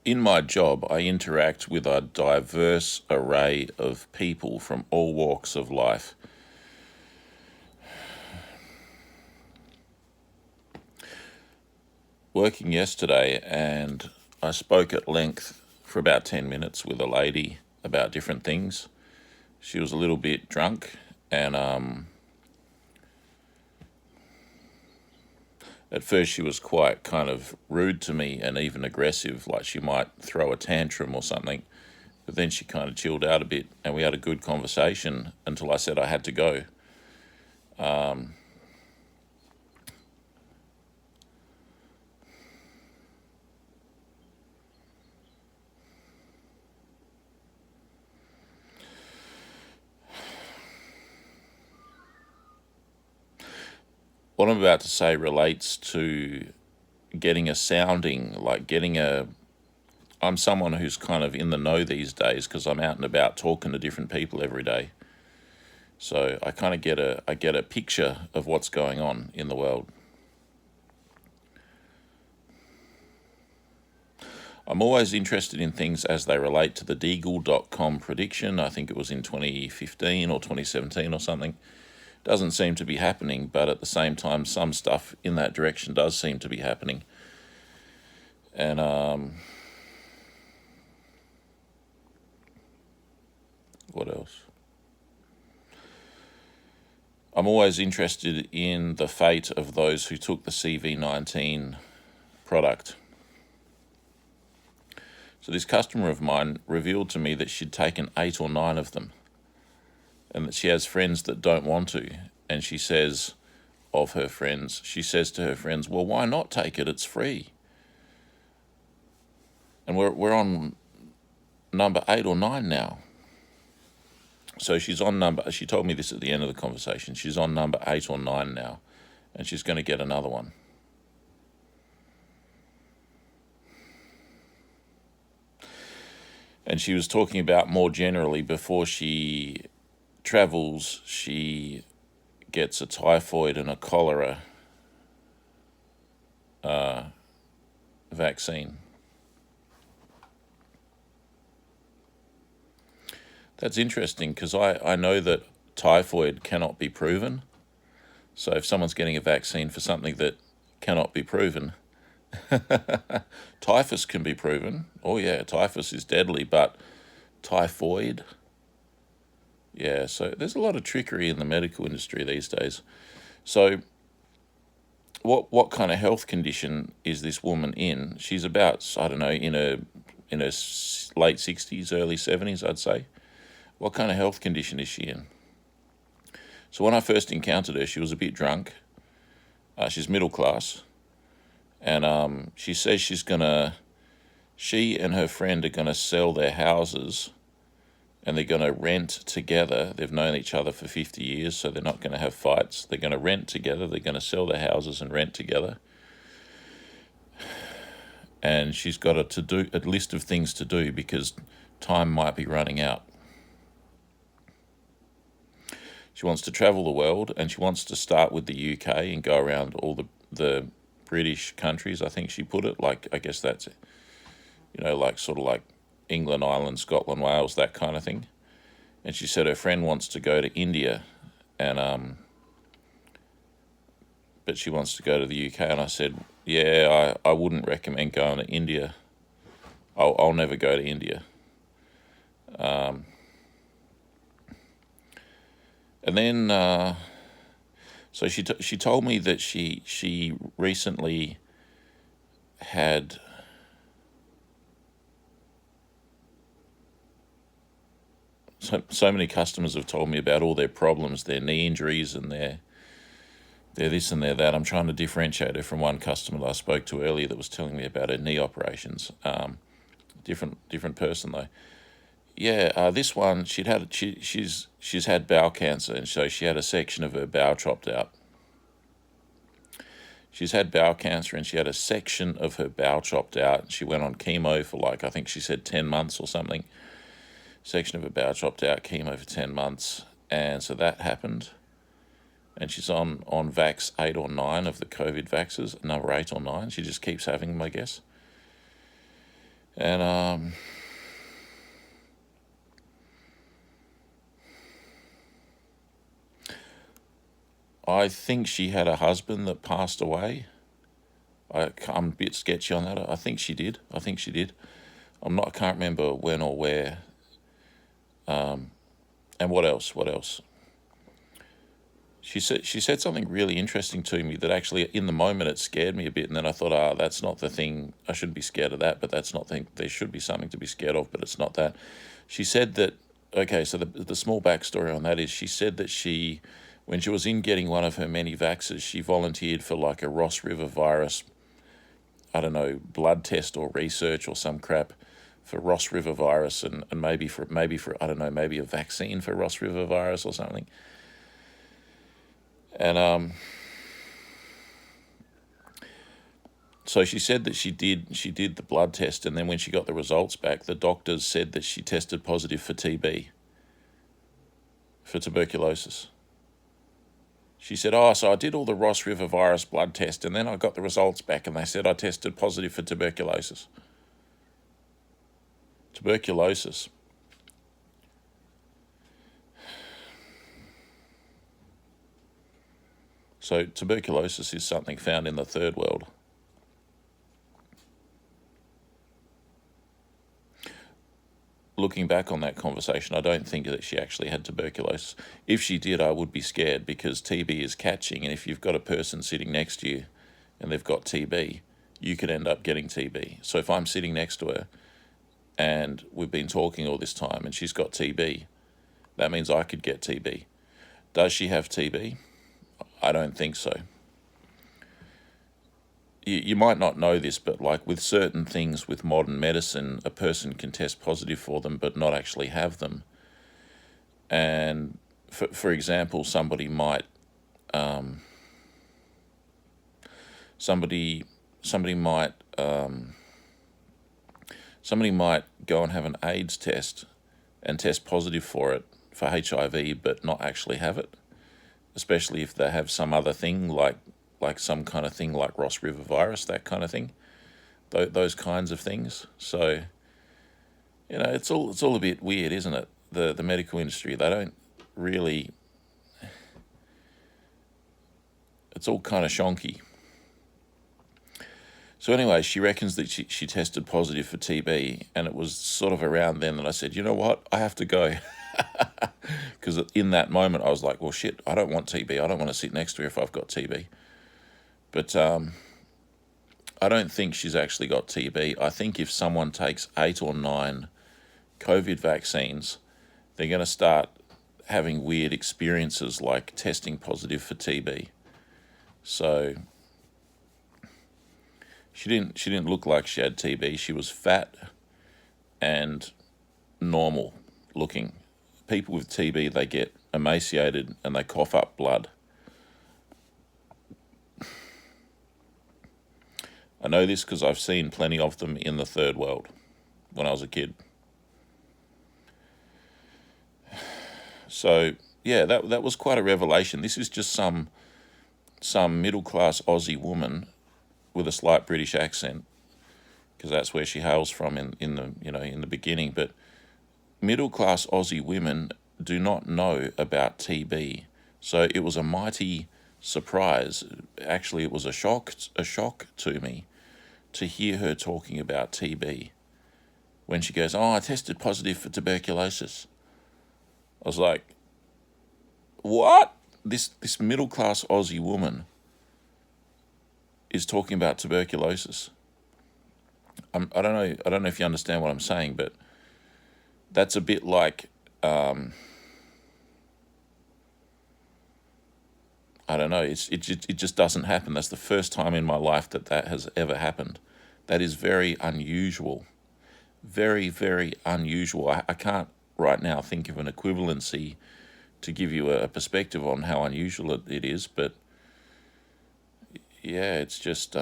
In my job, I interact with a diverse array of people from all walks of life. Working yesterday, and I spoke at length for about 10 minutes with a lady about different things. She was a little bit drunk, and at first she was quite kind of rude to me and even aggressive, like she might throw a tantrum or something. But then she kind of chilled out a bit, and we had a good conversation until I said I had to go. What I'm about to say relates to getting a sounding, like getting a. I'm someone who's kind of in the know these days because I'm out and about talking to different people every day. So I kind of get a picture of what's going on in the world. I'm always interested in things as they relate to the Deagle.com prediction. I think it was in 2015 or 2017 or something. Doesn't seem to be happening, but at the same time, some stuff in that direction does seem to be happening. And what else? I'm always interested in the fate of those who took the CV19 product. So this customer of mine revealed to me that she'd taken 8 or 9 of them, and that she has friends that don't want to. And she says of her friends, she says to her friends, well, why not take it? It's free. And we're on number 8 or 9 now. So she told me this at the end of the conversation, she's on number 8 or 9 now, and she's going to get another one. And she was talking about more generally, before she travels, she gets a typhoid and a cholera vaccine. That's interesting because I know that typhoid cannot be proven. So if someone's getting a vaccine for something that cannot be proven, typhus can be proven. Oh yeah, typhus is deadly, but typhoid, yeah. So there's a lot of trickery in the medical industry these days. So what kind of health condition is this woman in? She's about, I don't know, in her late 60s, early 70s, I'd say. What kind of health condition is she in? So when I first encountered her, she was a bit drunk. She's middle class, and she says she and her friend are gonna sell their houses, and they're gonna rent together. They've known each other for 50 years, so they're not gonna have fights. They're gonna rent together. They're gonna sell their houses and rent together. And she's got a list of things to do because time might be running out. She wants to travel the world, and she wants to start with the UK and go around all the British countries, I think she put it. Like, I guess that's, like sort of like England, Ireland, Scotland, Wales, that kind of thing. And she said her friend wants to go to India, and but she wants to go to the UK. And I said, yeah, I wouldn't recommend going to India. I'll never go to India. And then, so she told me that she recently had so many customers have told me about all their problems, their knee injuries, and their this and their that. I'm trying to differentiate her from one customer that I spoke to earlier that was telling me about her knee operations. Different person though. Yeah, this one she's had bowel cancer, and so she had a section of her bowel chopped out. She's had bowel cancer, and she had a section of her bowel chopped out. She went on chemo for, like, I think she said 10 months or something. Section of her bowel chopped out, chemo for 10 months, and so that happened. And she's on vax 8 or 9 of the COVID vaxes, number 8 or 9. She just keeps having them, I guess. And I think she had a husband that passed away. I'm a bit sketchy on that. I think she did. I can't remember when or where. And what else? What else? She said something really interesting to me that actually in the moment it scared me a bit, and then I thought, that's not the thing. I shouldn't be scared of that, but that's not the thing. There should be something to be scared of, but it's not that. She said that. Okay, so the small backstory on that is she said that when she was in getting one of her many vaxes, she volunteered for like a Ross River virus, I don't know, blood test or research or some crap for Ross River virus, and maybe for I don't know, maybe a vaccine for Ross River virus or something. And so she said that she did the blood test, and then when she got the results back, the doctors said that she tested positive for TB, for tuberculosis. She said, so I did all the Ross River virus blood test, and then I got the results back, and they said I tested positive for tuberculosis. Tuberculosis. So tuberculosis is something found in the third world. Looking back on that conversation, I don't think that she actually had tuberculosis. If she did, I would be scared, because TB is catching, and if you've got a person sitting next to you and they've got TB, you could end up getting TB. So if I'm sitting next to her and we've been talking all this time and she's got TB, that means I could get TB. Does she have TB? I don't think so. You might not know this, but like with certain things with modern medicine, a person can test positive for them but not actually have them. And for example, somebody might somebody might go and have an AIDS test and test positive for it, for HIV, but not actually have it, especially if they have some other thing like some kind of thing like Ross River virus, that kind of thing, those kinds of things. So, it's all a bit weird, isn't it? The medical industry, they don't really. It's all kind of shonky. So anyway, she reckons that she tested positive for TB, and it was sort of around then that I said, you know what, I have to go. Because in that moment I was like, well, shit, I don't want TB. I don't want to sit next to her if I've got TB. But I don't think she's actually got TB. I think if someone takes 8 or 9 COVID vaccines, they're going to start having weird experiences like testing positive for TB. So she didn't look like she had TB. She was fat and normal looking. People with TB, they get emaciated and they cough up blood. I know this because I've seen plenty of them in the third world when I was a kid. So yeah, that was quite a revelation. This is just some middle-class Aussie woman with a slight British accent, because that's where she hails from in the beginning. But middle-class Aussie women do not know about TB, so it was a mighty surprise. Actually, it was a shock to me to hear her talking about TB when she goes, I tested positive for tuberculosis. I was like, what? This middle-class Aussie woman is talking about tuberculosis. I don't know if you understand what I'm saying, but that's a bit like, I don't know. It just doesn't happen. That's the first time in my life that has ever happened. That is very unusual. Very, very unusual. I can't right now think of an equivalency to give you a perspective on how unusual it is, but yeah, it's just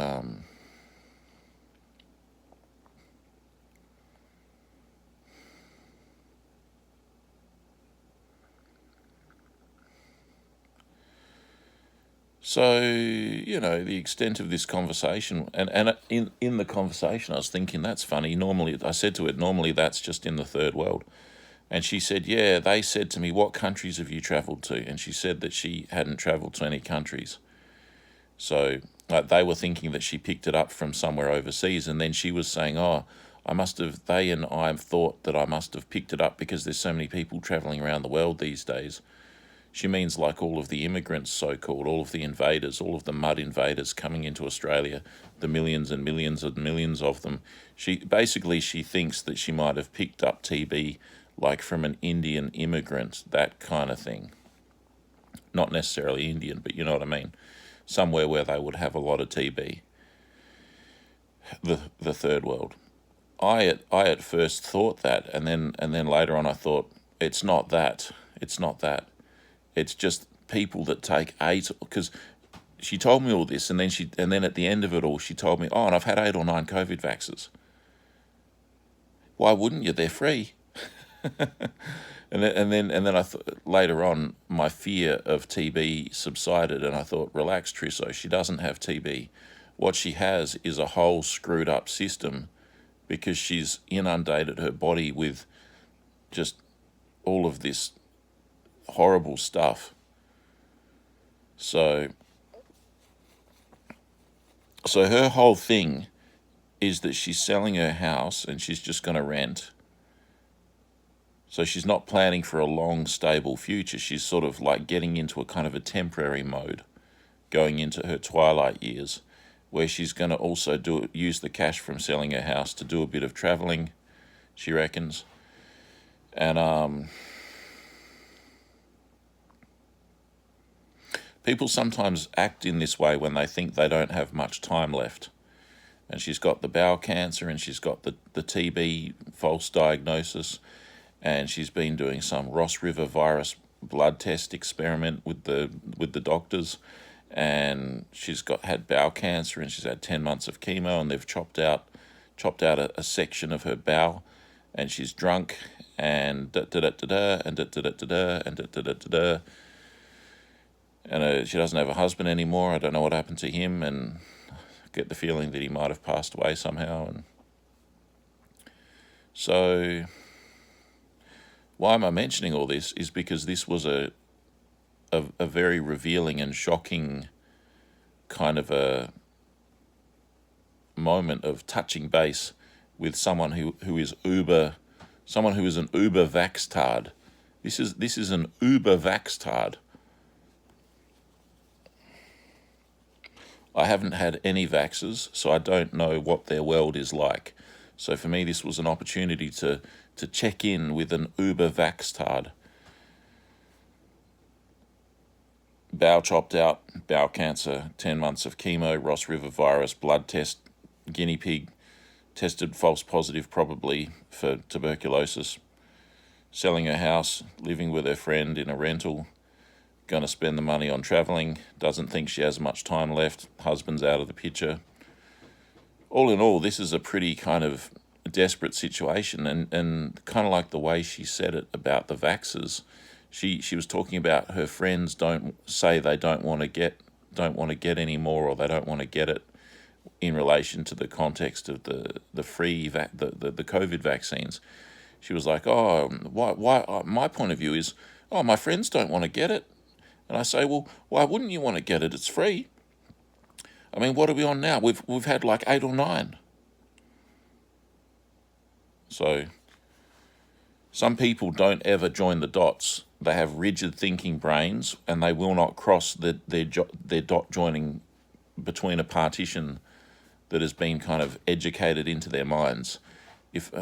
So, the extent of this conversation, and in the conversation, I was thinking, that's funny. Normally, I said to it, normally that's just in the third world. And she said, yeah, they said to me, what countries have you travelled to? And she said that she hadn't travelled to any countries. So they were thinking that she picked it up from somewhere overseas. And then she was saying, oh, they and I thought that I must have picked it up because there's so many people travelling around the world these days. She means like all of the immigrants, so-called, all of the invaders, all of the mud invaders coming into Australia, the millions and millions and millions of them. She thinks that she might have picked up TB like from an Indian immigrant, that kind of thing. Not necessarily Indian, but you know what I mean. Somewhere where they would have a lot of TB. The third world. I at first thought that, and then later on I thought it's not that. It's not that. It's just people that take 8, because she told me all this, and then at the end of it all, she told me, oh, and I've had 8 or 9 COVID vaxes. Why wouldn't you? They're free. And then I thought later on, my fear of TB subsided, and I thought, relax, Trisso, she doesn't have TB. What she has is a whole screwed up system, because she's inundated her body with just all of this horrible stuff. So her whole thing is that she's selling her house and she's just going to rent. So she's not planning for a long, stable future. She's sort of like getting into a kind of a temporary mode, going into her twilight years, where she's going to also use the cash from selling her house to do a bit of travelling, she reckons. And people sometimes act in this way when they think they don't have much time left. And she's got the bowel cancer, and she's got the TB false diagnosis, and she's been doing some Ross River virus blood test experiment with the doctors, and she's had bowel cancer, and she's had 10 months of chemo, and they've chopped out a section of her bowel, and she's drunk, and da da da da da, and da da da da and da da da da. And she doesn't have a husband anymore. I don't know what happened to him, and I get the feeling that he might have passed away somehow. And so, why am I mentioning all this? Is because this was a very revealing and shocking kind of a moment of touching base with someone who is an uber vaxtard. This is an uber vaxtard. I haven't had any vaxes, so I don't know what their world is like. So for me, this was an opportunity to check in with an uber vaxtard. Bowel chopped out, bowel cancer, 10 months of chemo, Ross River virus, blood test, guinea pig, tested false positive probably for tuberculosis, selling her house, living with her friend in a rental, going to spend the money on travelling, doesn't think she has much time left, husband's out of the picture. All in all, this is a pretty kind of desperate situation, and kind of like the way she said it about the vaxxers. She was talking about her friends don't want to get any more, or they don't want to get it, in relation to the context of the COVID vaccines. She was like, oh, why my point of view is, oh, my friends don't want to get it. And I say, well, why wouldn't you want to get it? It's free. I mean, what are we on now? We've had like 8 or 9. So some people don't ever join the dots. They have rigid thinking brains, and they will not cross their dot joining between a partition that has been kind of educated into their minds. If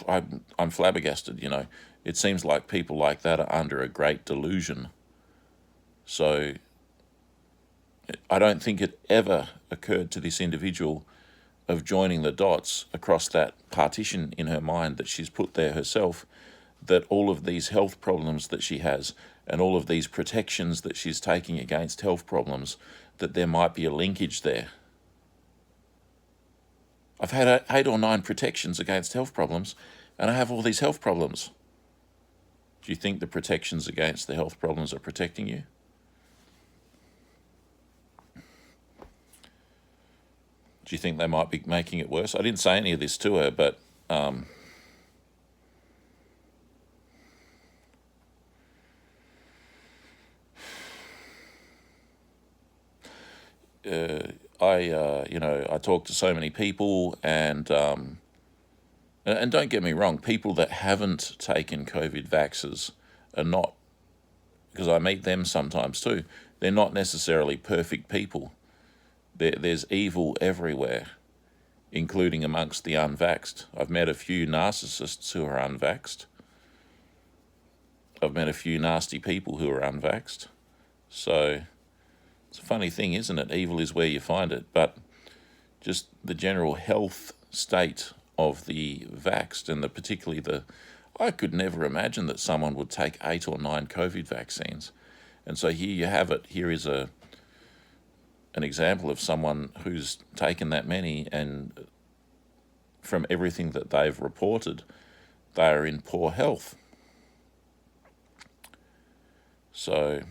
I'm flabbergasted. It seems like people like that are under a great delusion. So I don't think it ever occurred to this individual of joining the dots across that partition in her mind that she's put there herself, that all of these health problems that she has and all of these protections that she's taking against health problems, that there might be a linkage there. I've had 8 or 9 protections against health problems, and I have all these health problems. Do you think the protections against the health problems are protecting you? Do you think they might be making it worse? I didn't say any of this to her, but I talk to so many people, and don't get me wrong, people that haven't taken COVID vaxes are not, because I meet them sometimes too, they're not necessarily perfect people. There's evil everywhere, including amongst the unvaxxed. I've met a few narcissists who are unvaxxed. I've met a few nasty people who are unvaxxed. So it's a funny thing, isn't it? Evil is where you find it. But just the general health state of the vaxxed, and I could never imagine that someone would take 8 or 9 COVID vaccines. And so here you have it. Here is an example of someone who's taken that many, and from everything that they've reported, they are in poor health. So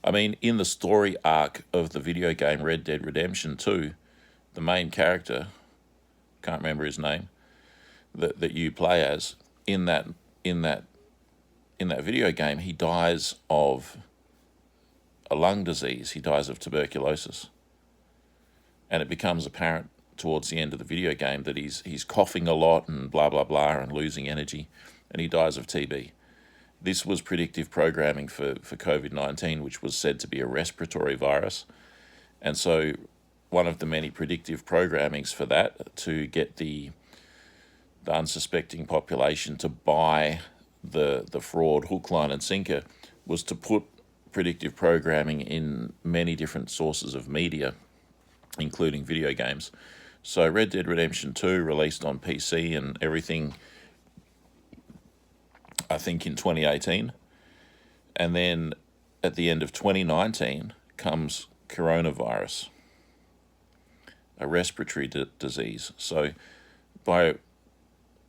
I mean, in the story arc of the video game Red Dead Redemption 2, the main character, can't remember his name, that you play as, in that video game, he dies of a lung disease. He dies of tuberculosis. And it becomes apparent towards the end of the video game that he's coughing a lot and blah, blah, blah, and losing energy, and he dies of TB. This was predictive programming for COVID-19, which was said to be a respiratory virus. And so one of the many predictive programmings for that, to get the unsuspecting population to buy the fraud hook, line and sinker, was to put predictive programming in many different sources of media, including video games. So Red Dead Redemption 2 released on PC and everything, I think in 2018. And then at the end of 2019 comes coronavirus, a respiratory disease. So by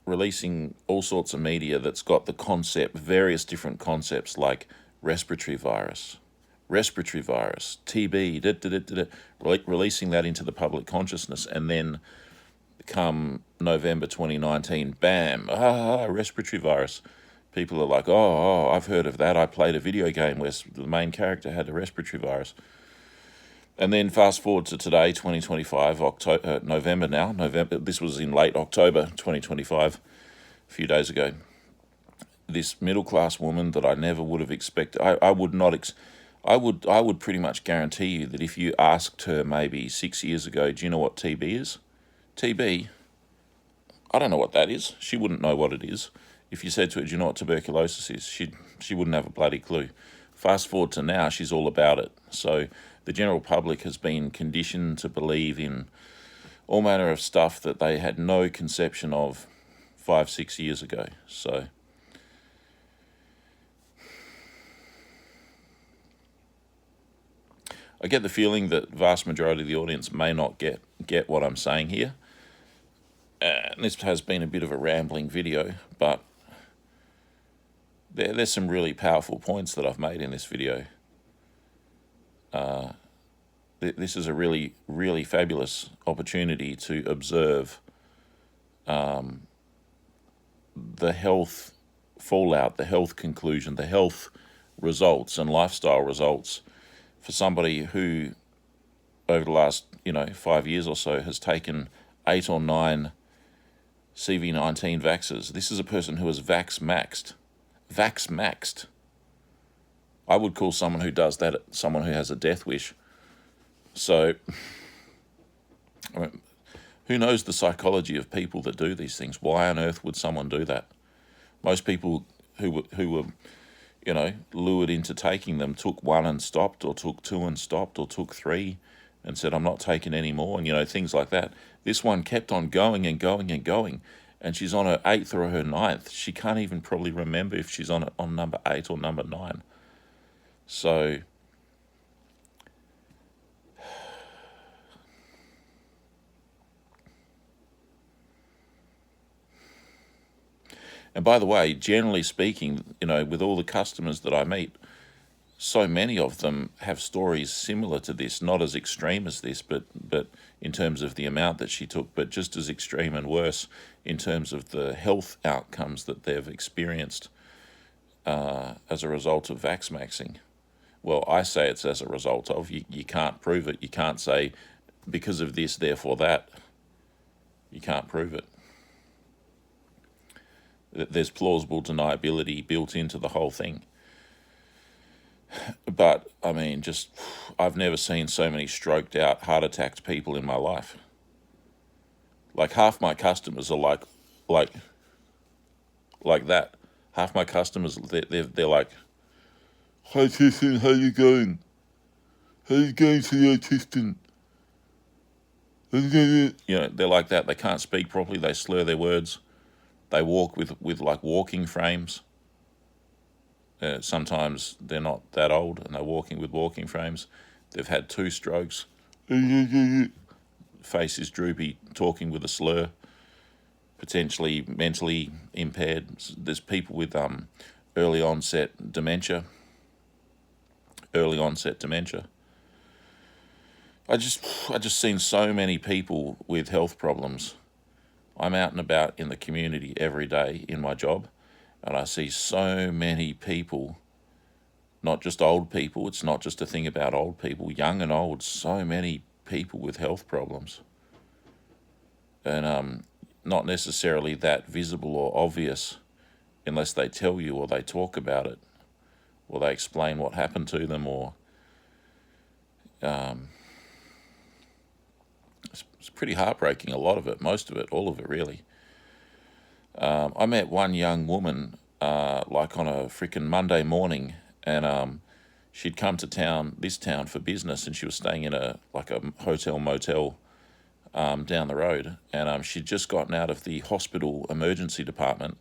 releasing all sorts of media that's got the concept, various different concepts like respiratory virus, TB, releasing that into the public consciousness, and then come November 2019, bam, respiratory virus. People are like, oh, I've heard of that. I played a video game where the main character had a respiratory virus. And then fast forward to today, 2025, November now. This was in late October 2025, a few days ago. This middle-class woman that I never would have expected, I would pretty much guarantee you that if you asked her maybe 6 years ago, do you know what TB is? TB, I don't know what that is. She wouldn't know what it is. If you said to her, do you know what tuberculosis is? She wouldn't have a bloody clue. Fast forward to now, she's all about it. So the general public has been conditioned to believe in all manner of stuff that they had no conception of 5-6 years ago. So I get the feeling that vast majority of the audience may not get what I'm saying here. And this has been a bit of a rambling video, but there's some really powerful points that I've made in this video. This is a really, really fabulous opportunity to observe the health fallout, the health conclusion, the health results and lifestyle results for somebody who, over the last 5 years or so, has taken 8 or 9 CV19 vaxxers. This is a person who is vax-maxed. Vax-maxed. I would call someone who does that someone who has a death wish. So, I mean, who knows the psychology of people that do these things? Why on earth would someone do that? Most people who were lured into taking them took 1 and stopped, or took 2 and stopped, or took 3 and said, I'm not taking any more, and things like that. This one kept on going and going and going, and she's on her 8th or her 9th. She can't even probably remember if she's on number 8 or number 9. So And by the way, generally speaking, with all the customers that I meet, so many of them have stories similar to this, not as extreme as this, but in terms of the amount that she took, but just as extreme and worse in terms of the health outcomes that they've experienced as a result of vax-maxing. Well, I say it's as a result of. You can't prove it. You can't say because of this, therefore that. You can't prove it. There's plausible deniability built into the whole thing. But, I mean, I've never seen so many stroked out, heart attacked people in my life. Like, half my customers are like that. Half my customers, they're like, "Hi, Tristan, how you going? How you going to your Tristan?" They're like that. They can't speak properly. They slur their words. They walk with like walking frames. Sometimes they're not that old and they're walking with walking frames. They've had 2 strokes. Face is droopy, talking with a slur, potentially mentally impaired. There's people with early onset dementia. I just seen so many people with health problems. I'm out and about in the community every day in my job, and I see so many people, not just old people. It's not just a thing about old people, young and old, so many people with health problems. And not necessarily that visible or obvious unless they tell you or they talk about it or they explain what happened to them, or it's pretty heartbreaking, a lot of it, most of it, all of it really. I met one young woman like on a freaking Monday morning, and she'd come to this town for business, and she was staying in a hotel motel down the road, and she'd just gotten out of the hospital emergency department,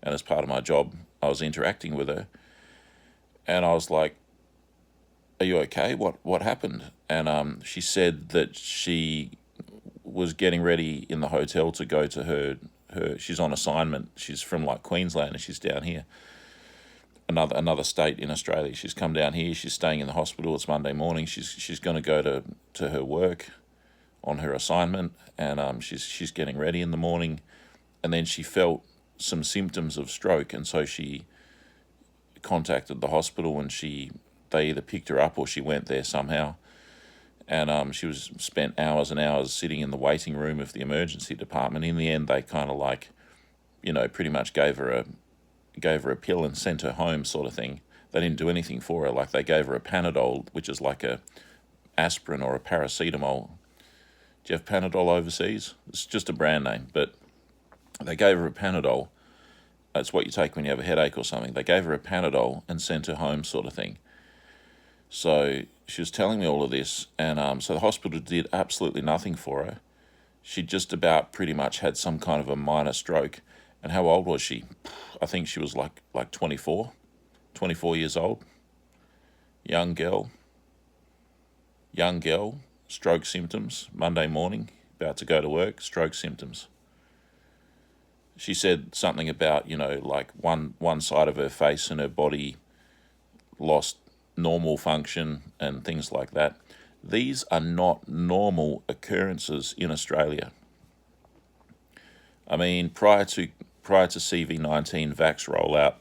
and as part of my job I was interacting with her, and I was like, "Are you okay? What happened?" And she said that she was getting ready in the hotel to go to her she's on assignment. She's from like Queensland and she's down here, another state in Australia. She's come down here, she's staying in the hospital. It's Monday morning. She's going to go to her work on her assignment, and she's getting ready in the morning, and then she felt some symptoms of stroke, and so she contacted the hospital, and they either picked her up or she went there somehow, and she was spent hours and hours sitting in the waiting room of the emergency department. In the end, they kind of like, pretty much gave her a pill and sent her home, sort of thing. They didn't do anything for her. Like, they gave her a Panadol, which is like a aspirin or a paracetamol. Do you have Panadol overseas? It's just a brand name, but they gave her a Panadol. That's what you take when you have a headache or something. They gave her a Panadol and sent her home, sort of thing. So she was telling me all of this, and so the hospital did absolutely nothing for her. She just about pretty much had some kind of a minor stroke. And how old was she? I think she was like 24 years old. Young girl, stroke symptoms, Monday morning, about to go to work, stroke symptoms. She said something about, like one side of her face and her body lost normal function and things like that. These are not normal occurrences in Australia. I mean, prior to CV-19 vax rollout,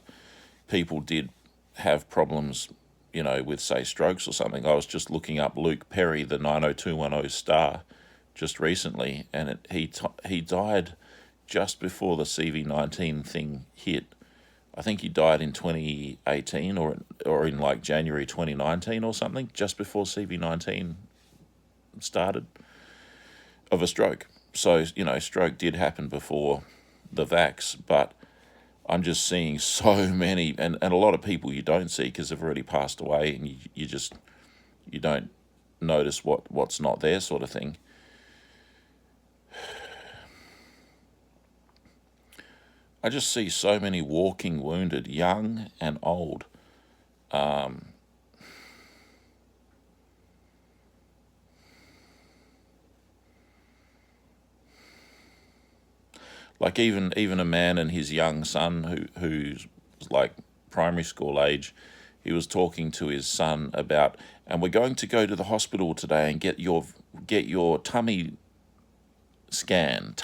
people did have problems, with, say, strokes or something. I was just looking up Luke Perry, the 90210 star, just recently, and he died just before the CV-19 thing hit. I think he died in 2018 or in like January 2019 or something, just before CV-19 started, of a stroke. So, stroke did happen before the vax, but I'm just seeing so many, and a lot of people you don't see because they've already passed away, and you don't notice what's not there, sort of thing. I just see so many walking wounded, young and old. Like even a man and his young son who's like primary school age, he was talking to his son about, and we're going to go to the hospital today and get your tummy scan.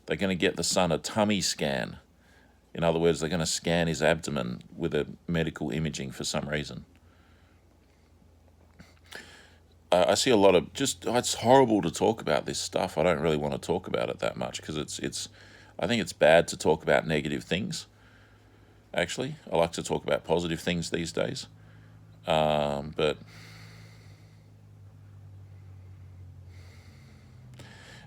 They're going to get the son a tummy scan. In other words, they're going to scan his abdomen with a medical imaging for some reason. I see a lot of it's horrible to talk about this stuff. I don't really want to talk about it that much because I think it's bad to talk about negative things. Actually, I like to talk about positive things these days. But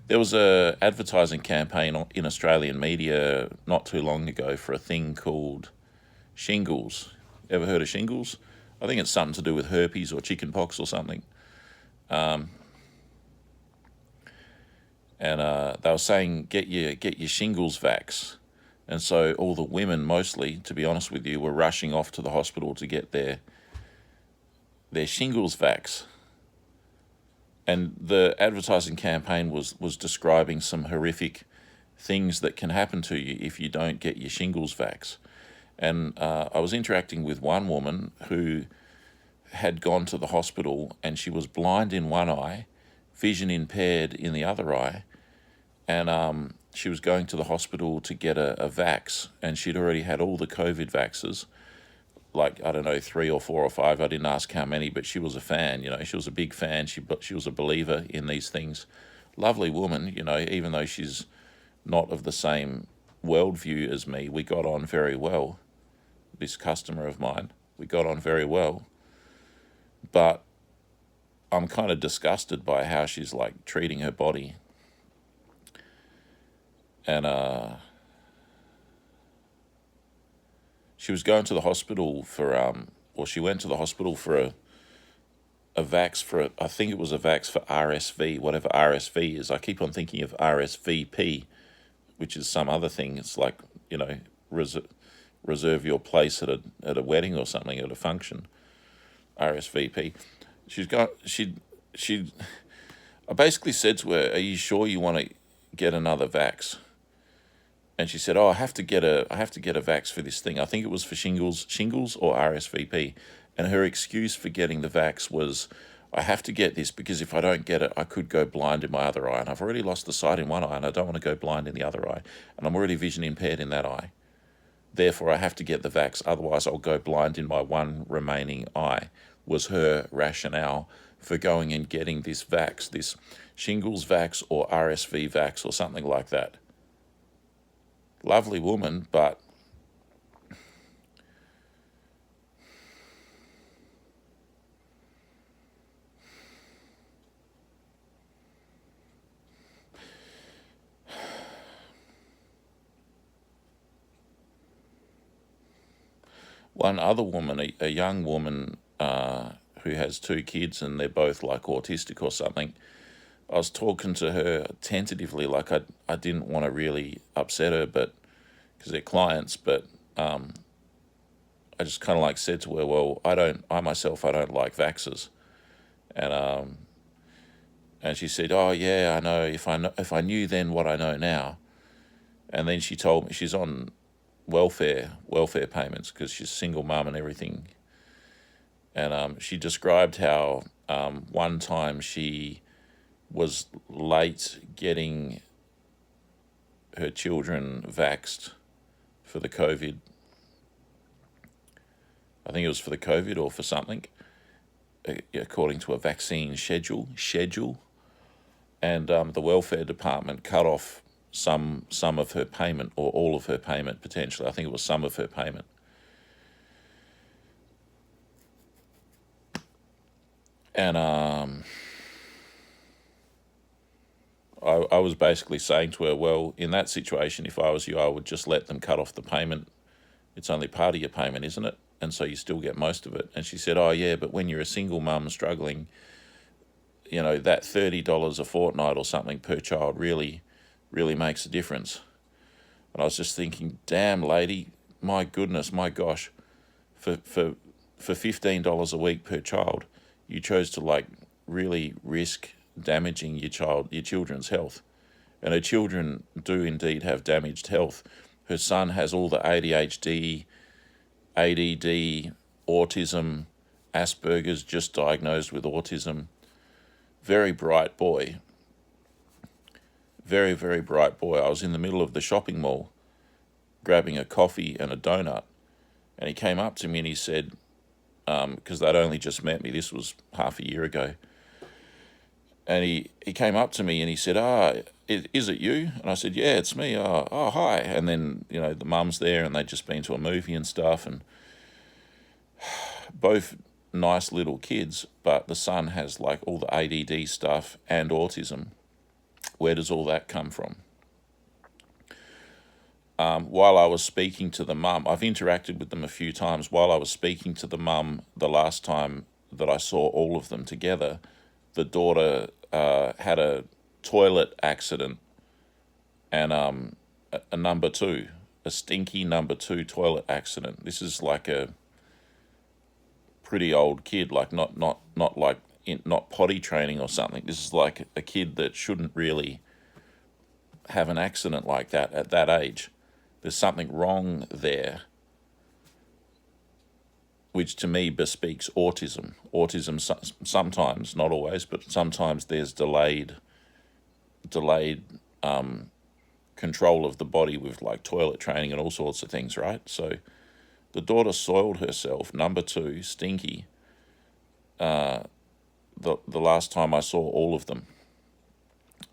there was a advertising campaign in Australian media not too long ago for a thing called shingles. Ever heard of shingles? I think it's something to do with herpes or chickenpox or something. And they were saying get your shingles vax, and so all the women, mostly, to be honest with you, were rushing off to the hospital to get their shingles vax. And the advertising campaign was describing some horrific things that can happen to you if you don't get your shingles vax. And I was interacting with one woman who had gone to the hospital and she was blind in one eye, vision impaired in the other eye, and she was going to the hospital to get a vax, and she'd already had all the COVID vaxes, like, I don't know, 3 or 4 or 5. I didn't ask how many, but she was a fan, she was a big fan. She was a believer in these things. Lovely woman, even though she's not of the same worldview as me. We got on very well. This customer of mine, we got on very well. But I'm kind of disgusted by how she's like treating her body. And she was going to the hospital she went to the hospital for a vax I think it was a vax for RSV, whatever RSV is. I keep on thinking of RSVP, which is some other thing. It's like, reserve your place at a wedding or something, at a function. RSVP. I basically said to her, "Are you sure you want to get another vax?" And she said, "Oh, I have to get a vax for this thing. I think it was for shingles or RSVP." And her excuse for getting the vax was, "I have to get this because if I don't get it, I could go blind in my other eye. And I've already lost the sight in one eye and I don't want to go blind in the other eye. And I'm already vision impaired in that eye. Therefore, I have to get the vax. Otherwise, I'll go blind in my one remaining eye," was her rationale for going and getting this vax, this shingles vax or RSV vax or something like that. Lovely woman, but one other woman, a young woman who has 2 kids and they're both like autistic or something, I was talking to her tentatively, like I didn't want to really upset her, but because they're clients, but I just kind of like said to her, "Well, I myself don't like vaxes," and she said, "Oh yeah, I know. If I knew then what I know now," and then she told me she's on welfare payments because she's a single mum and everything, and she described how one time she was late getting her children vaxed for the COVID. I think it was for the COVID or for something, according to a vaccine schedule, and the welfare department cut off some of her payment or all of her payment potentially. I think it was some of her payment. And I was basically saying to her, "Well, in that situation, if I was you, I would just let them cut off the payment. It's only part of your payment, isn't it? And so you still get most of it." And she said, "Oh yeah, but when you're a single mum struggling, that $30 a fortnight or something per child really makes a difference." And I was just thinking, damn lady, my goodness, my gosh, for $15 a week per child, you chose to like really risk damaging your children's health. and her children do indeed have damaged health. Her son has all the ADHD, ADD, autism, Asperger's, just diagnosed with autism. Very bright boy. Very, very bright boy. I was in the middle of the shopping mall grabbing a coffee and a donut, and he came up to me and he said, because they'd only just met me, this was half a year ago, and he came up to me and he said, is it you? And I said, yeah, it's me. Oh, hi. And then, the mum's there and they'd just been to a movie and stuff, and both nice little kids, but the son has like all the ADD stuff and autism. Where does all that come from? While I was speaking to the mum, I've interacted with them a few times. While I was speaking to the mum the last time that I saw all of them together, the daughter had a toilet accident, and a number two, a stinky number two toilet accident. This is like a pretty old kid, like not potty training or something. This is like a kid that shouldn't really have an accident like that at that age. There's something wrong there, which to me bespeaks autism. Autism sometimes, not always, but sometimes there's delayed control of the body with like toilet training and all sorts of things, right? So the daughter soiled herself, number two, stinky, the last time I saw all of them.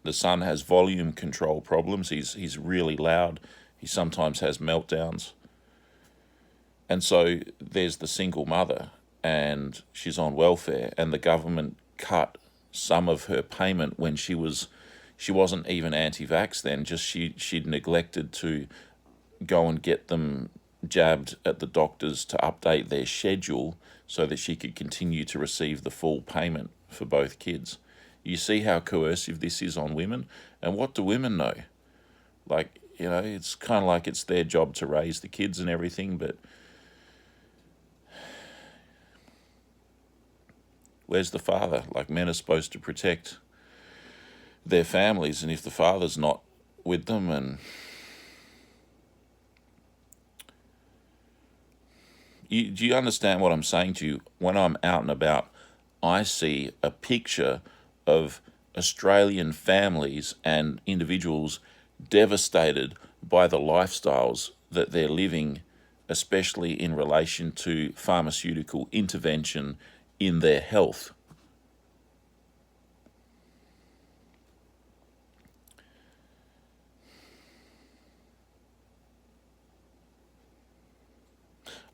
The son has volume control problems. He's really loud. He sometimes has meltdowns. And so there's the single mother, and she's on welfare, and the government cut some of her payment when she wasn't even anti-vax then, just she'd neglected to go and get them jabbed at the doctors to update their schedule so that she could continue to receive the full payment for both kids. You see how coercive this is on women? And what do women know? Like, it's kind of like it's their job to raise the kids and everything, but where's the father? Like, men are supposed to protect their families, and if the father's not with them, and do you understand what I'm saying to you? When I'm out and about, I see a picture of Australian families and individuals devastated by the lifestyles that they're living, especially in relation to pharmaceutical intervention in their health.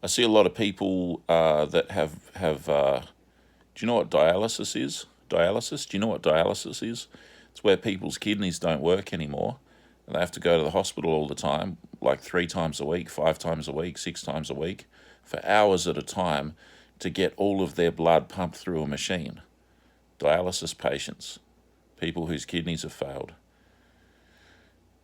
I see a lot of people that have do you know what dialysis is? Dialysis? Do you know what dialysis is? It's where people's kidneys don't work anymore, and they have to go to the hospital all the time, like 3 times a week, 5 times a week, 6 times a week, for hours at a time to get all of their blood pumped through a machine. Dialysis patients, people whose kidneys have failed.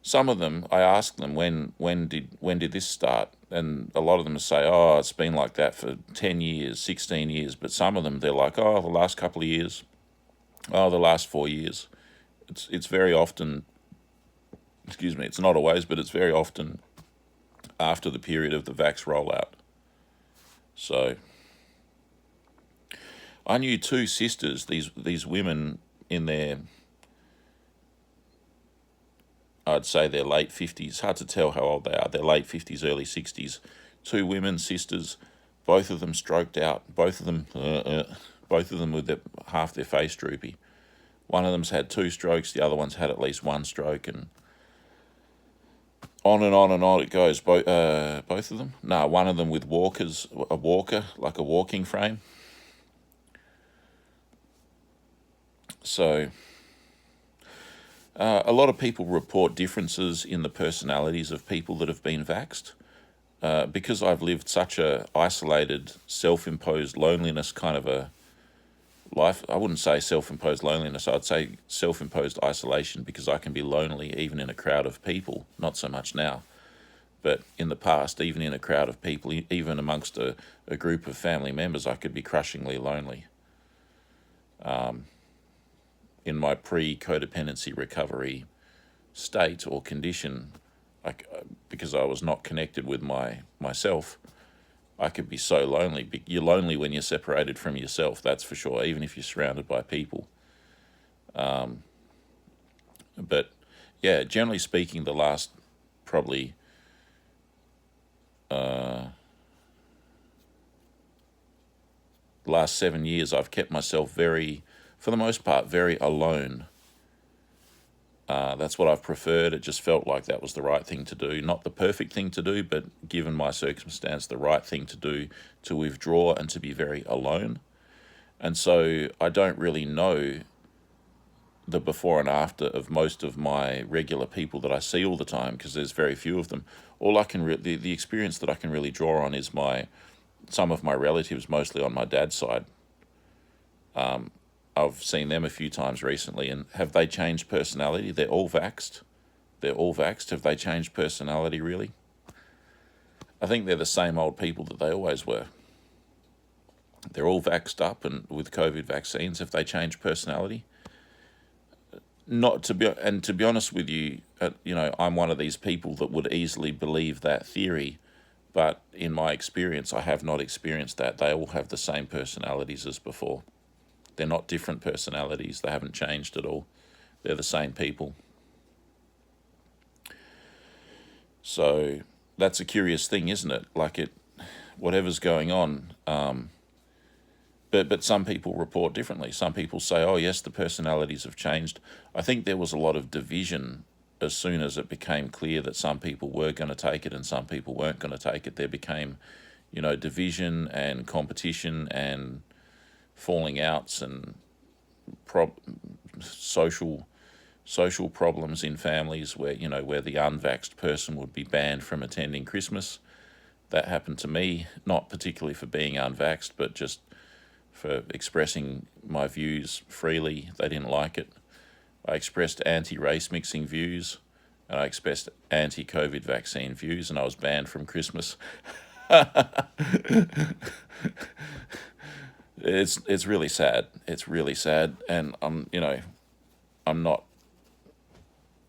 Some of them, I ask them, when did this start? And a lot of them say, oh, it's been like that for 10 years, 16 years. But some of them, they're like, oh, the last couple of years. Oh, the last 4 years. It's very often, excuse me, it's not always, but it's very often after the period of the vax rollout. So I knew 2 sisters, these women in their, I'd say their late 50s, hard to tell how old they are, their late 50s, early 60s. 2 women, sisters, both of them stroked out, both of them with half their face droopy. One of them's had 2 strokes, the other one's had at least 1 stroke, and on and on and on it goes. Both of them? No, one of them with a walker, like a walking frame. So a lot of people report differences in the personalities of people that have been vaxxed. Because I've lived such a isolated, self-imposed loneliness kind of a life, I wouldn't say self-imposed loneliness, I'd say self-imposed isolation, because I can be lonely even in a crowd of people, not so much now. But in the past, even in a crowd of people, even amongst a group of family members, I could be crushingly lonely. In my pre-codependency recovery state or condition, like because I was not connected with myself, I could be so lonely. You're lonely when you're separated from yourself, that's for sure, even if you're surrounded by people. But yeah, generally speaking, the last probably last 7 years, I've kept myself for the most part, very alone. That's what I've preferred. It just felt like that was the right thing to do. Not the perfect thing to do, but given my circumstance, the right thing to do, to withdraw and to be very alone. And so I don't really know the before and after of most of my regular people that I see all the time, because there's very few of them. All I can the experience that I can really draw on is some of my relatives, mostly on my dad's side. I've seen them a few times recently, and have they changed personality? They're all vaxxed. They're all vaxxed. Have they changed personality, really? I think they're the same old people that they always were. They're all vaxxed up and with COVID vaccines. Have they changed personality? Not to be, and to be honest with you, I'm one of these people that would easily believe that theory, but in my experience, I have not experienced that. They all have the same personalities as before. They're not different personalities. They haven't changed at all. They're the same people. So that's a curious thing, isn't it? Whatever's going on. But some people report differently. Some people say, oh, yes, the personalities have changed. I think there was a lot of division as soon as it became clear that some people were going to take it and some people weren't going to take it. There became, division and competition and falling outs and social problems in families where the unvaxxed person would be banned from attending Christmas. That happened to me, not particularly for being unvaxxed, but just for expressing my views freely. They didn't like it. I expressed anti-race mixing views, and I expressed anti-COVID vaccine views, and I was banned from Christmas. It's really sad. It's really sad, and I'm not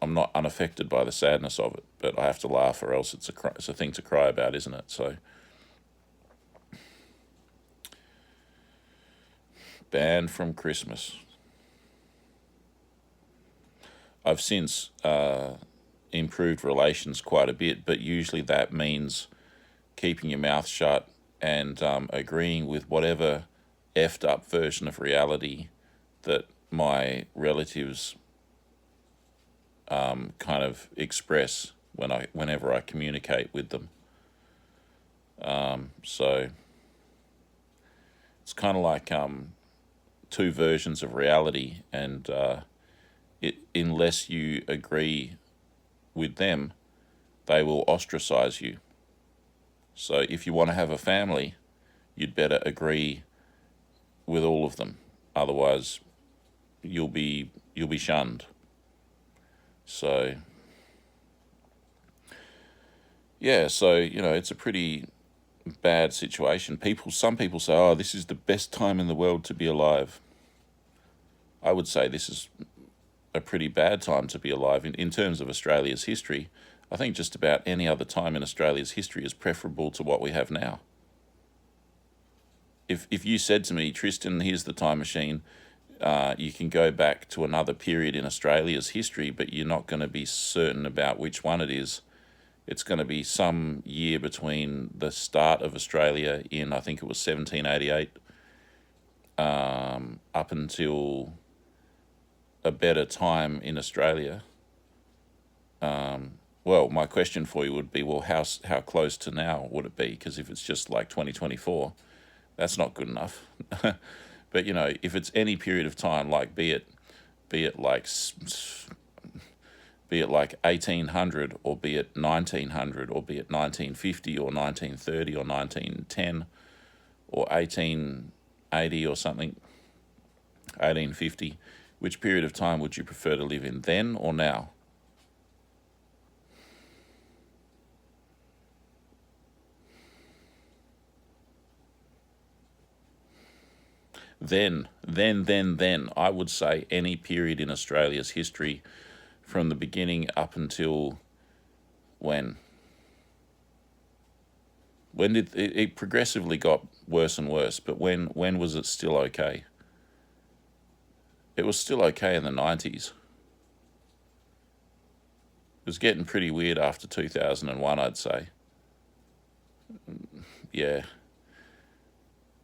unaffected by the sadness of it, but I have to laugh, or else it's a thing to cry about, isn't it? So, banned from Christmas. I've since improved relations quite a bit, but usually that means keeping your mouth shut and agreeing with whatever effed up version of reality that my relatives kind of express whenever I communicate with them. So it's kind of like two versions of reality, and unless you agree with them, they will ostracize you. So if you want to have a family, you'd better agree with all of them. Otherwise, you'll be shunned. So yeah, so it's a pretty bad situation. Some people say, "Oh, this is the best time in the world to be alive." I would say this is a pretty bad time to be alive in terms of Australia's history. I think just about any other time in Australia's history is preferable to what we have now. If you said to me, Tristan, here's the time machine, you can go back to another period in Australia's history, but you're not going to be certain about which one it is. It's going to be some year between the start of Australia in, I think it was 1788, up until a better time in Australia. Well, my question for you would be, well, how close to now would it be? Because if it's just like 2024, that's not good enough. But if it's any period of time, like be it like 1800, or be it 1900, or be it 1950, or 1930, or 1910, or 1880, or something, 1850, which period of time would you prefer to live in, then or now? Then, I would say any period in Australia's history from the beginning up until when? When did it progressively got worse and worse? But when was it still okay? It was still okay in the 90s. It was getting pretty weird after 2001, I'd say. Yeah.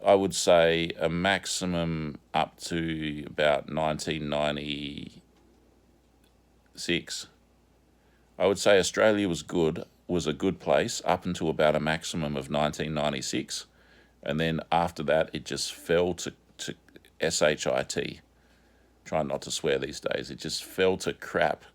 I would say a maximum up to about 1996. I would say Australia was a good place up until about a maximum of 1996. And then after that, it just fell to shit. Trying not to swear these days. It just fell to crap.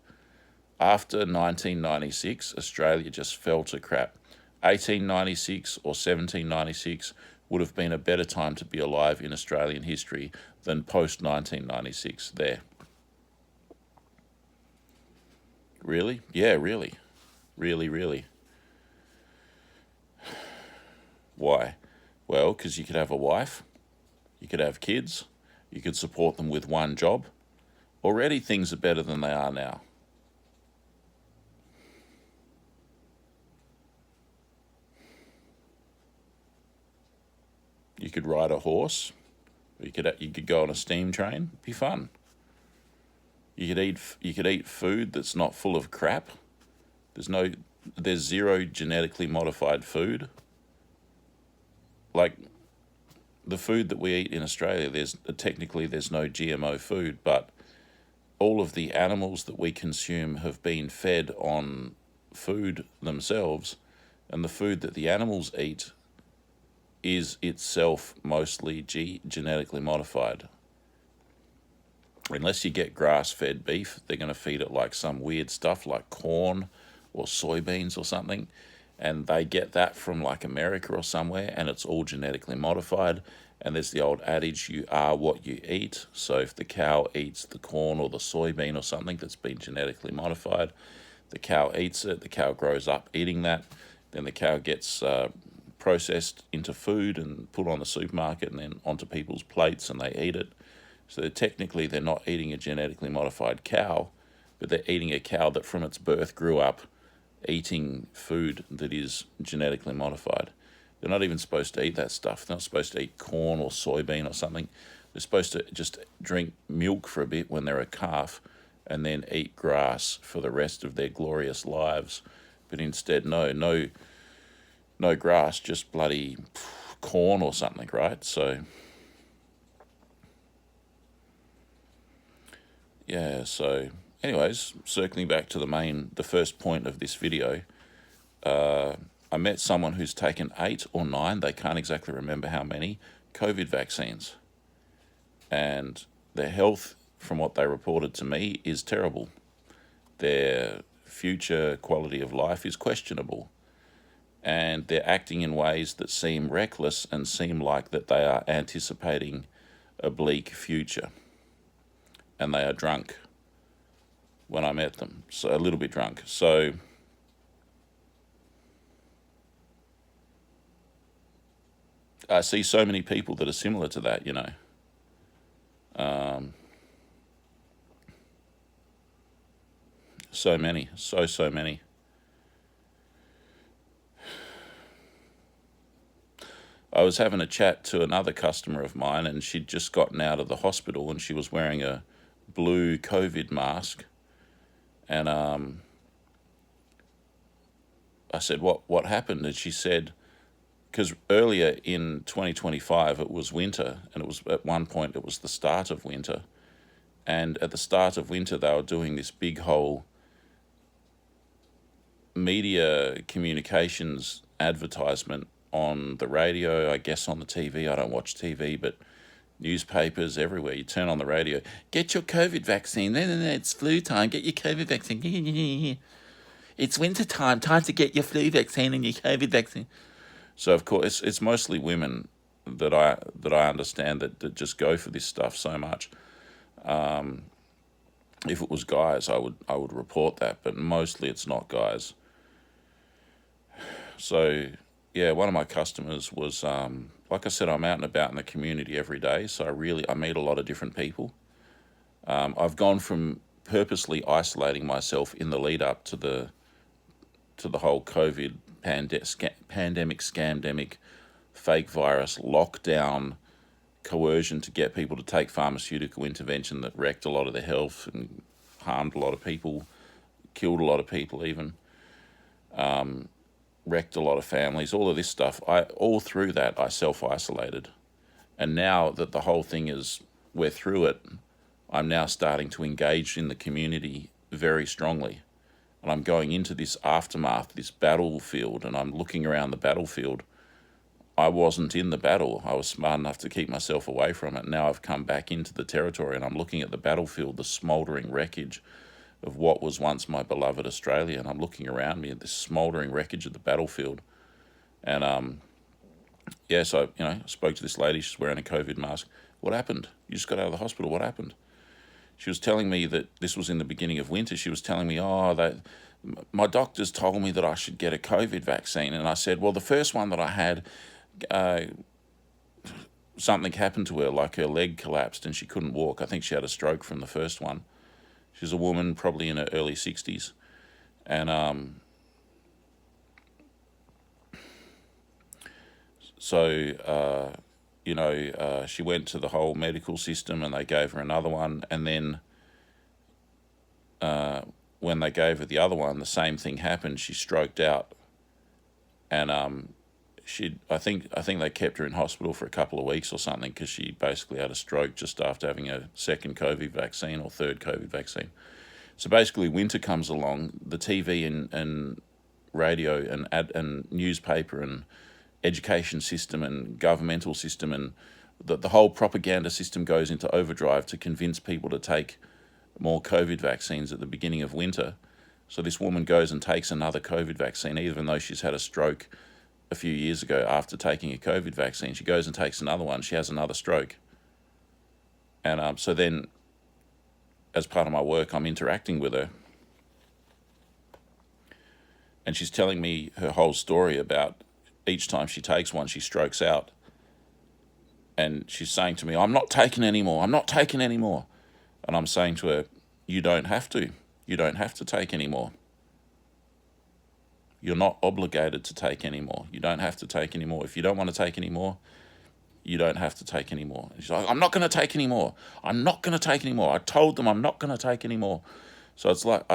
After 1996, Australia just fell to crap. 1896 or 1796 would have been a better time to be alive in Australian history than post 1996 there. Really? Yeah, really. Really, really. Why? Well, because you could have a wife, you could have kids, you could support them with one job. Already things are better than they are now. You could ride a horse. You could go on a steam train. Be fun. You could eat food that's not full of crap. There's zero genetically modified food. Like the food that we eat in Australia, there's no GMO food, but all of the animals that we consume have been fed on food themselves, and the food that the animals eat is itself mostly genetically modified. Unless you get grass-fed beef, they're going to feed it like some weird stuff like corn or soybeans or something, and they get that from like America or somewhere, and it's all genetically modified. And there's the old adage, you are what you eat. So if the cow eats the corn or the soybean or something that's been genetically modified, the cow eats it, the cow grows up eating that, then the cow gets processed into food and put on the supermarket and then onto people's plates and they eat it. So technically they're not eating a genetically modified cow, but they're eating a cow that from its birth grew up eating food that is genetically modified. They're not even supposed to eat that stuff. They're not supposed to eat corn or soybean or something. They're supposed to just drink milk for a bit when they're a calf and then eat grass for the rest of their glorious lives. But instead, no grass, just bloody corn or something, right? So, yeah, so anyways, circling back to the first point of this video, I met someone who's taken 8 or 9, they can't exactly remember how many, COVID vaccines. And their health, from what they reported to me, is terrible. Their future quality of life is questionable. And they're acting in ways that seem reckless and seem like that they are anticipating a bleak future. And they are drunk when I met them, so a little bit drunk. So I see so many people that are similar to that, you know. So many, so many. I was having a chat to another customer of mine, and she'd just gotten out of the hospital, and she was wearing a blue COVID mask. And I said, "What happened?" And she said, because earlier in 2025 it was winter, and it was at one point it was the start of winter, and at the start of winter they were doing this big whole media communications advertisement on the radio, I guess on the TV. I don't watch TV, but newspapers everywhere. You turn on the radio, get your COVID vaccine. No, it's flu time. Get your COVID vaccine. It's winter time. Time to get your flu vaccine and your COVID vaccine. So of course it's mostly women that I understand that just go for this stuff so much. If it was guys, I would report that, but mostly it's not guys. So yeah, one of my customers was like I said, I'm out and about in the community every day, so I meet a lot of different people. I've gone from purposely isolating myself in the lead up to the whole COVID pandemic, scamdemic, fake virus, lockdown, coercion to get people to take pharmaceutical intervention that wrecked a lot of their health and harmed a lot of people, killed a lot of people even, wrecked a lot of families, all of this stuff. All through that, I self-isolated. And now that the whole thing is, we're through it, I'm now starting to engage in the community very strongly. And I'm going into this aftermath, this battlefield, and I'm looking around the battlefield. I wasn't in the battle. I was smart enough to keep myself away from it. Now I've come back into the territory and I'm looking at the battlefield, the smouldering wreckage of what was once my beloved Australia. And I'm looking around me at this smouldering wreckage of the battlefield. And yeah, so, I spoke to this lady. She's wearing a COVID mask. What happened? You just got out of the hospital. What happened? She was telling me that this was in the beginning of winter. She was telling me, my doctors told me that I should get a COVID vaccine. And I said, well, the first one that I had, something happened to her, like her leg collapsed and she couldn't walk. I think she had a stroke from the first one. She's a woman, probably in her early 60s. And so, she went to the whole medical system and they gave her another one. And then when they gave her the other one, the same thing happened. She stroked out. And I think they kept her in hospital for a couple of weeks or something because she basically had a stroke just after having a second COVID vaccine or third COVID vaccine. So basically, winter comes along, the TV and radio and newspaper and education system and governmental system and the whole propaganda system goes into overdrive to convince people to take more COVID vaccines at the beginning of winter. So this woman goes and takes another COVID vaccine, even though she's had a stroke a few years ago after taking a COVID vaccine. She goes and takes another one. She has another stroke. And so then, as part of my work, I'm interacting with her. And she's telling me her whole story about each time she takes one, she strokes out. And she's saying to me, I'm not taking any more. I'm not taking any more. And I'm saying to her, you don't have to. You don't have to take any more. You're not obligated to take any more. You don't have to take any more. If you don't want to take any more, you don't have to take any more. And she's like, I'm not going to take any more. I'm not going to take any more. I told them I'm not going to take any more. So it's like,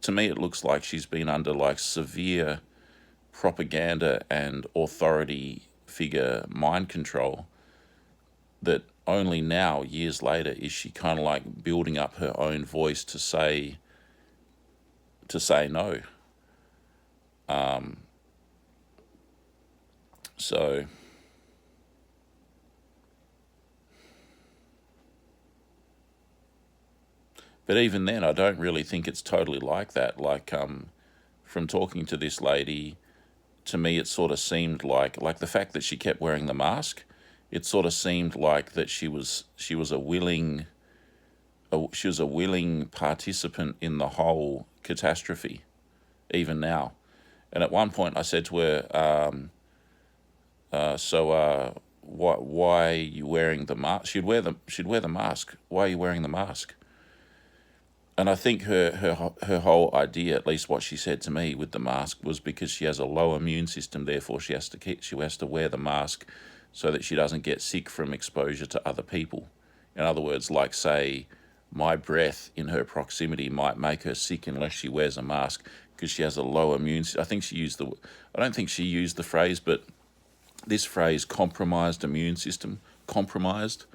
to me, it looks like she's been under like severe propaganda and authority figure mind control that only now, years later, is she kind of like building up her own voice to say no. So but even then, I don't really think it's totally like that. Like, from talking to this lady, to me, it sort of seemed like the fact that she kept wearing the mask, it sort of seemed like that she was a willing participant in the whole catastrophe, even now. And at one point, I said to her, why are you wearing the mask? She'd wear the mask. Why are you wearing the mask? And I think her whole idea, at least what she said to me with the mask, was because she has a low immune system. Therefore, she has to wear the mask so that she doesn't get sick from exposure to other people. In other words, like say, my breath in her proximity might make her sick unless she wears a mask because she has a low immune system. I don't think she used the phrase, but this phrase, compromised immune system, compromised.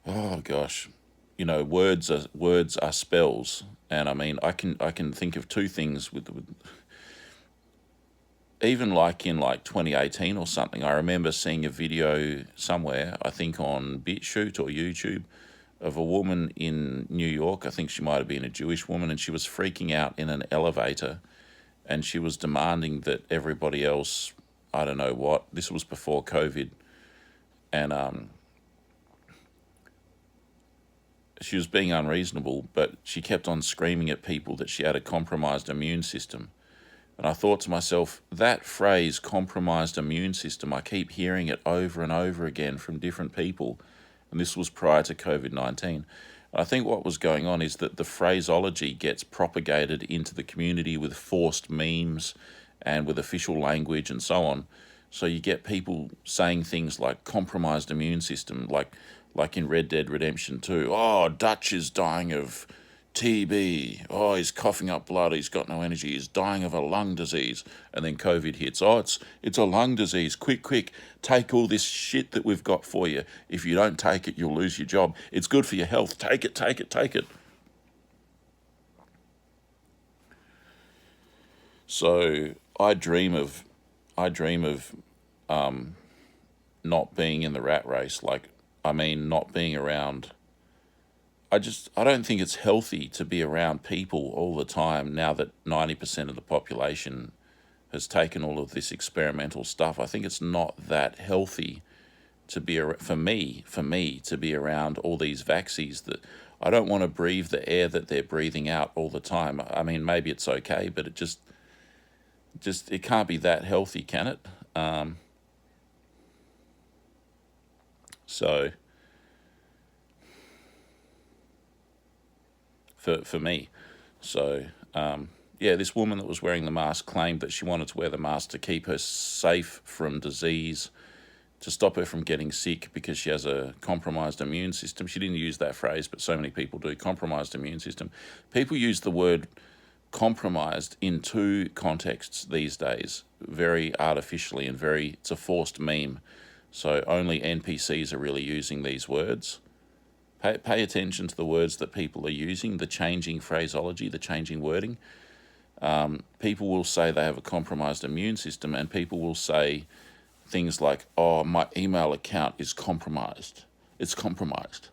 Oh gosh, words are spells, and I mean, I can think of two things with even like in like 2018 or something. I remember seeing a video somewhere, I think on BitChute or YouTube, of a woman in New York. I think she might have been a Jewish woman, and she was freaking out in an elevator, and she was demanding that everybody else, I don't know what. This was before COVID, and she was being unreasonable, but she kept on screaming at people that she had a compromised immune system. And I thought to myself, that phrase, compromised immune system, I keep hearing it over and over again from different people. And this was prior to COVID-19. I think what was going on is that the phraseology gets propagated into the community with forced memes and with official language and so on. So you get people saying things like compromised immune system, like in Red Dead Redemption 2. Oh, Dutch is dying of TB. Oh, he's coughing up blood. He's got no energy. He's dying of a lung disease. And then COVID hits. Oh, it's a lung disease. Quick, take all this shit that we've got for you. If you don't take it, you'll lose your job. It's good for your health. Take it, take it, take it. So I dream of not being in the rat race. Not being around. I don't think it's healthy to be around people all the time now that 90% of the population has taken all of this experimental stuff. I think it's not that healthy to be, for me, to be around all these vaccines that I don't want to breathe the air that they're breathing out all the time. I mean, maybe it's okay, but it can't be that healthy, can it? So for me. So, yeah, this woman that was wearing the mask claimed that she wanted to wear the mask to keep her safe from disease, to stop her from getting sick because she has a compromised immune system. She didn't use that phrase, but so many people do. Compromised immune system. People use the word compromised in two contexts these days, very artificially and it's a forced meme. So only NPCs are really using these words. Pay attention to the words that people are using, the changing phraseology, the changing wording. People will say they have a compromised immune system, and people will say things like, oh, my email account is compromised. It's compromised.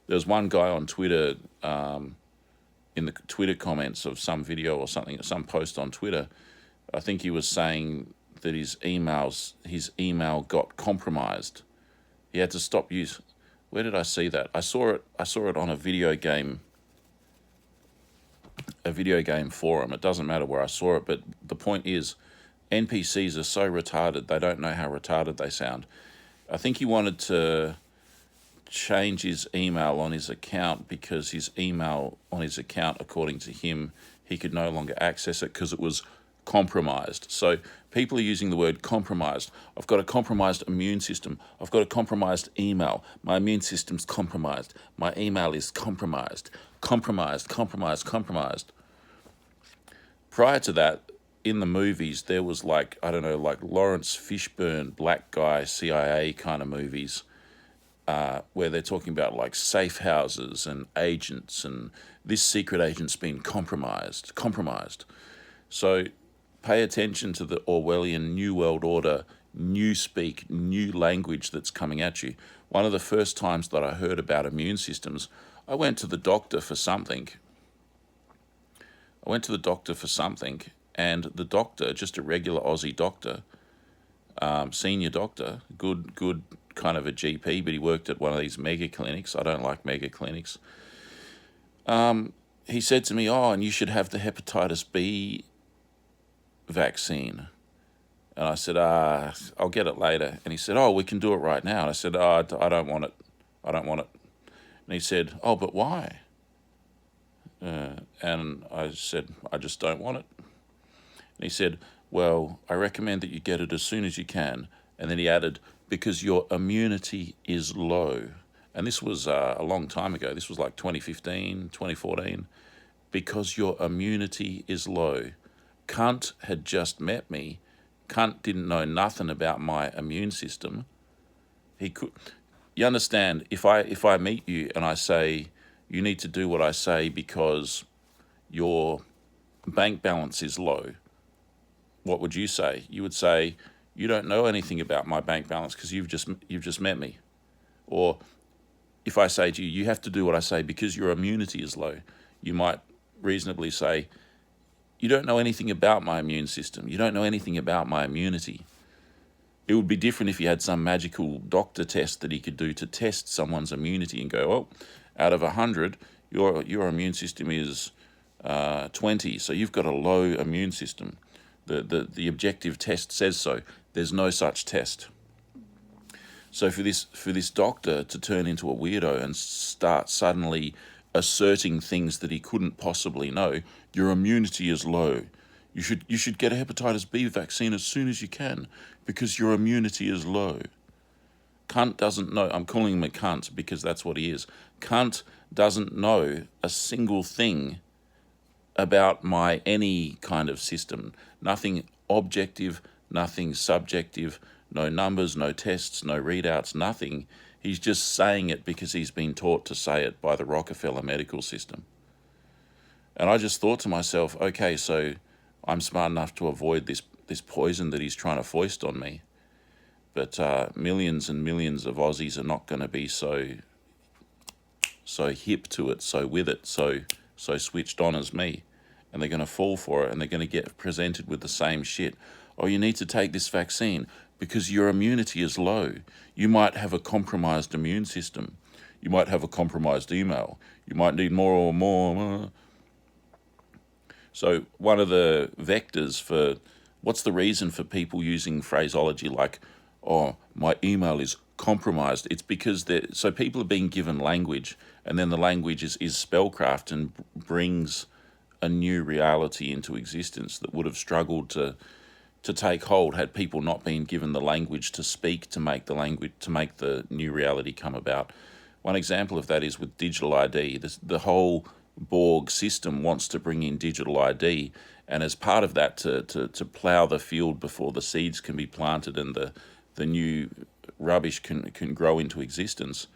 There's one guy on Twitter, in the Twitter comments of some video or something, some post on Twitter, I think he was saying that his email got compromised. He had to stop use. Where did I see that? I saw it on a video game forum. It doesn't matter where I saw it, but the point is, NPCs are so retarded, they don't know how retarded they sound. I think he wanted to change his email on his account because his email on his account, according to him, he could no longer access it because it was compromised. So people are using the word compromised. I've got a compromised immune system. I've got a compromised email. My immune system's compromised. My email is compromised. Compromised. Prior to that, in the movies, there was like Lawrence Fishburne, black guy, CIA kind of movies, where they're talking about like safe houses and agents, and this secret agent's been compromised. So pay attention to the Orwellian New World Order, new speak, new language that's coming at you. One of the first times that I heard about immune systems, I went to the doctor for something. And the doctor, just a regular Aussie doctor, senior doctor, good kind of a GP, but he worked at one of these mega clinics. I don't like mega clinics. He said to me, oh, and you should have the hepatitis B vaccine. And I said, I'll get it later. And he said, oh, we can do it right now. And I said, oh, I don't want it. And he said, oh, but why? And I said, I just don't want it. And he said, well, I recommend that you get it as soon as you can. And then he added, because your immunity is low. And this was a long time ago. This was like 2015, 2014. Because your immunity is low. Cunt had just met me. Cunt didn't know nothing about my immune system. You understand, if I meet you and I say, you need to do what I say because your bank balance is low, what would you say? You would say, you don't know anything about my bank balance because you've just met me. Or if I say to you, you have to do what I say because your immunity is low, you might reasonably say, you don't know anything about my immune system. You don't know anything about my immunity. It would be different if he had some magical doctor test that he could do to test someone's immunity and go, well, out of 100, your immune system is 20, so you've got a low immune system. The objective test says so. There's no such test. So for this doctor to turn into a weirdo and start suddenly asserting things that he couldn't possibly know, your immunity is low. You should get a hepatitis B vaccine as soon as you can because your immunity is low. Cunt doesn't know. I'm calling him a cunt because that's what he is. Cunt doesn't know a single thing about my any kind of system. Nothing objective, nothing subjective, no numbers, no tests, no readouts, nothing. He's just saying it because he's been taught to say it by the Rockefeller medical system. And I just thought to myself, okay, so I'm smart enough to avoid this poison that he's trying to foist on me. But millions and millions of Aussies are not going to be so hip to it, so with it, so switched on as me. And they're going to fall for it, and they're going to get presented with the same shit. Oh, you need to take this vaccine because your immunity is low. You might have a compromised immune system. You might have a compromised email. You might need more. So one of the vectors for what's the reason for people using phraseology like, oh, my email is compromised? It's because so people are being given language, and then the language is spellcraft and brings a new reality into existence that would have struggled to take hold had people not been given the language to speak to make the new reality come about. One example of that is with digital ID. The whole Borg system wants to bring in digital ID, and as part of that to plough the field before the seeds can be planted and the new rubbish can grow into existence,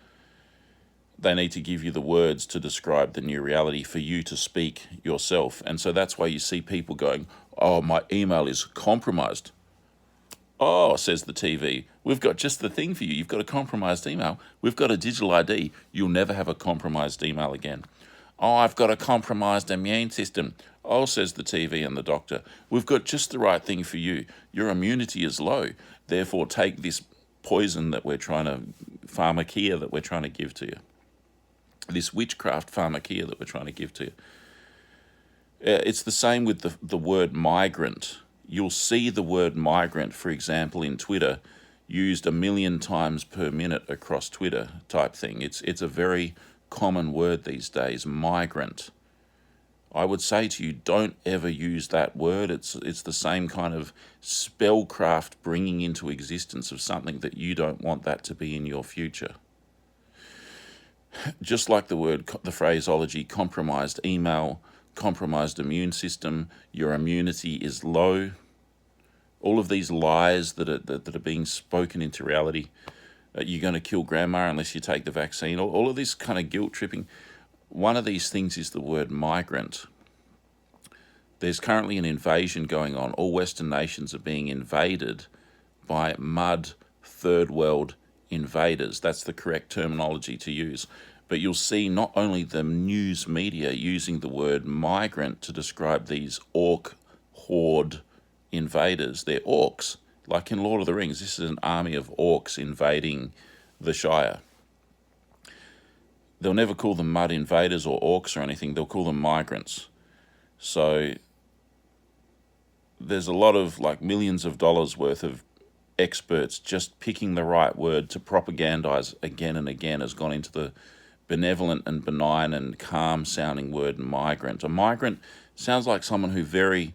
they need to give you the words to describe the new reality for you to speak yourself. And so that's why you see people going, oh, my email is compromised. Oh, says the TV, we've got just the thing for you. You've got a compromised email. We've got a digital ID. You'll never have a compromised email again. Oh, I've got a compromised immune system. Oh, says the TV and the doctor, we've got just the right thing for you. Your immunity is low. Therefore, take this poison that pharmakia that we're trying to give to you. This witchcraft pharmakia that we're trying to give to you. It's the same with the word migrant. You'll see the word migrant, for example, in Twitter, used 1 million times per minute across Twitter type thing. It's a very common word these days, migrant. I would say to you, don't ever use that word. It's the same kind of spellcraft bringing into existence of something that you don't want that to be in your future. Just like the phraseology, compromised email, compromised immune system, your immunity is low. All of these lies that are being spoken into reality, you're going to kill grandma unless you take the vaccine, all of this kind of guilt tripping. One of these things is the word migrant. There's currently an invasion going on. All Western nations are being invaded by mud third world invaders. That's the correct terminology to use. But you'll see not only the news media using the word migrant to describe these orc horde invaders. They're orcs. Like in Lord of the Rings, this is an army of orcs invading the Shire. They'll never call them mud invaders or orcs or anything. They'll call them migrants. So there's a lot of millions of dollars worth of experts just picking the right word to propagandize again and again has gone into the benevolent and benign and calm sounding word migrant. A migrant sounds like someone who very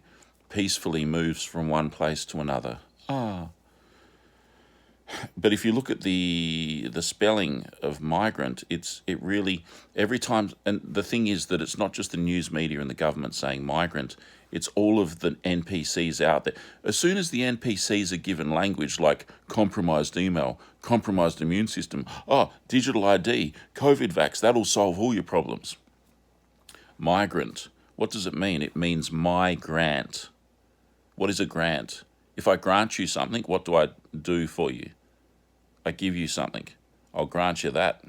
peacefully moves from one place to another. But if you look at the spelling of migrant, it really, every time, and the thing is that it's not just the news media and the government saying migrant, it's all of the NPCs out there. As soon as the NPCs are given language like compromised email, compromised immune system, digital ID, COVID vax, that'll solve all your problems. Migrant, what does it mean? It means my grant. What is a grant? If I grant you something, what do I do for you? I give you something. I'll grant you that.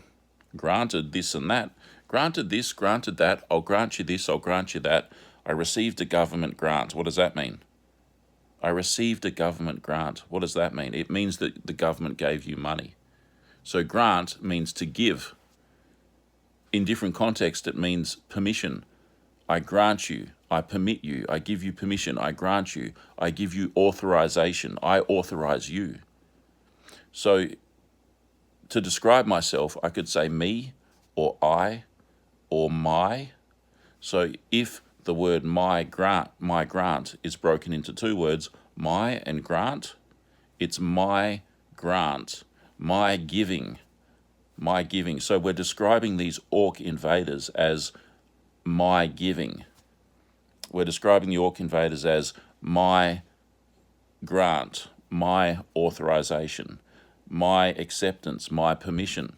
Granted this and that. Granted this, granted that. I'll grant you this, I'll grant you that. I received a government grant. What does that mean? I received a government grant. What does that mean? It means that the government gave you money. So grant means to give. In different contexts, it means permission. I grant you, I permit you, I give you permission, I grant you, I give you authorization, I authorize you. So to describe myself, I could say me or I or my. So if the word my grant is broken into two words, my and grant, it's my grant, my giving, my giving. So we're describing these orc invaders as my giving. We're describing the orc invaders as my grant, my authorization, my acceptance, my permission.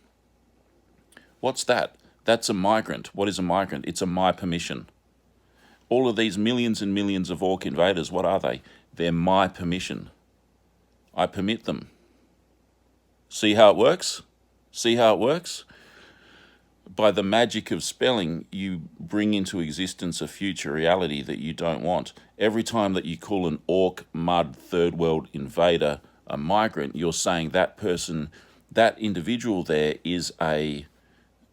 What's that? That's a migrant. What is a migrant? It's a my permission. All of these millions and millions of orc invaders, what are they? They're my permission. I permit them. See how it works? See how it works? By the magic of spelling, you bring into existence a future reality that you don't want. Every time that you call an orc, mud, third world invader a migrant, you're saying that person, that individual there is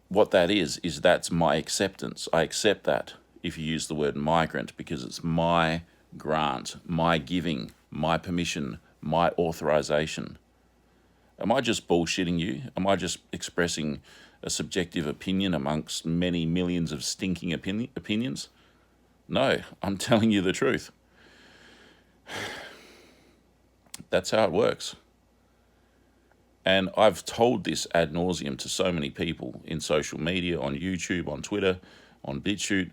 what that is that's my acceptance. I accept that if you use the word migrant because it's my grant, my giving, my permission, my authorization. Am I just bullshitting you? Am I just expressing a subjective opinion amongst many millions of stinking opinions? No, I'm telling you the truth. That's how it works. And I've told this ad nauseum to so many people in social media, on YouTube, on Twitter, on BitChute.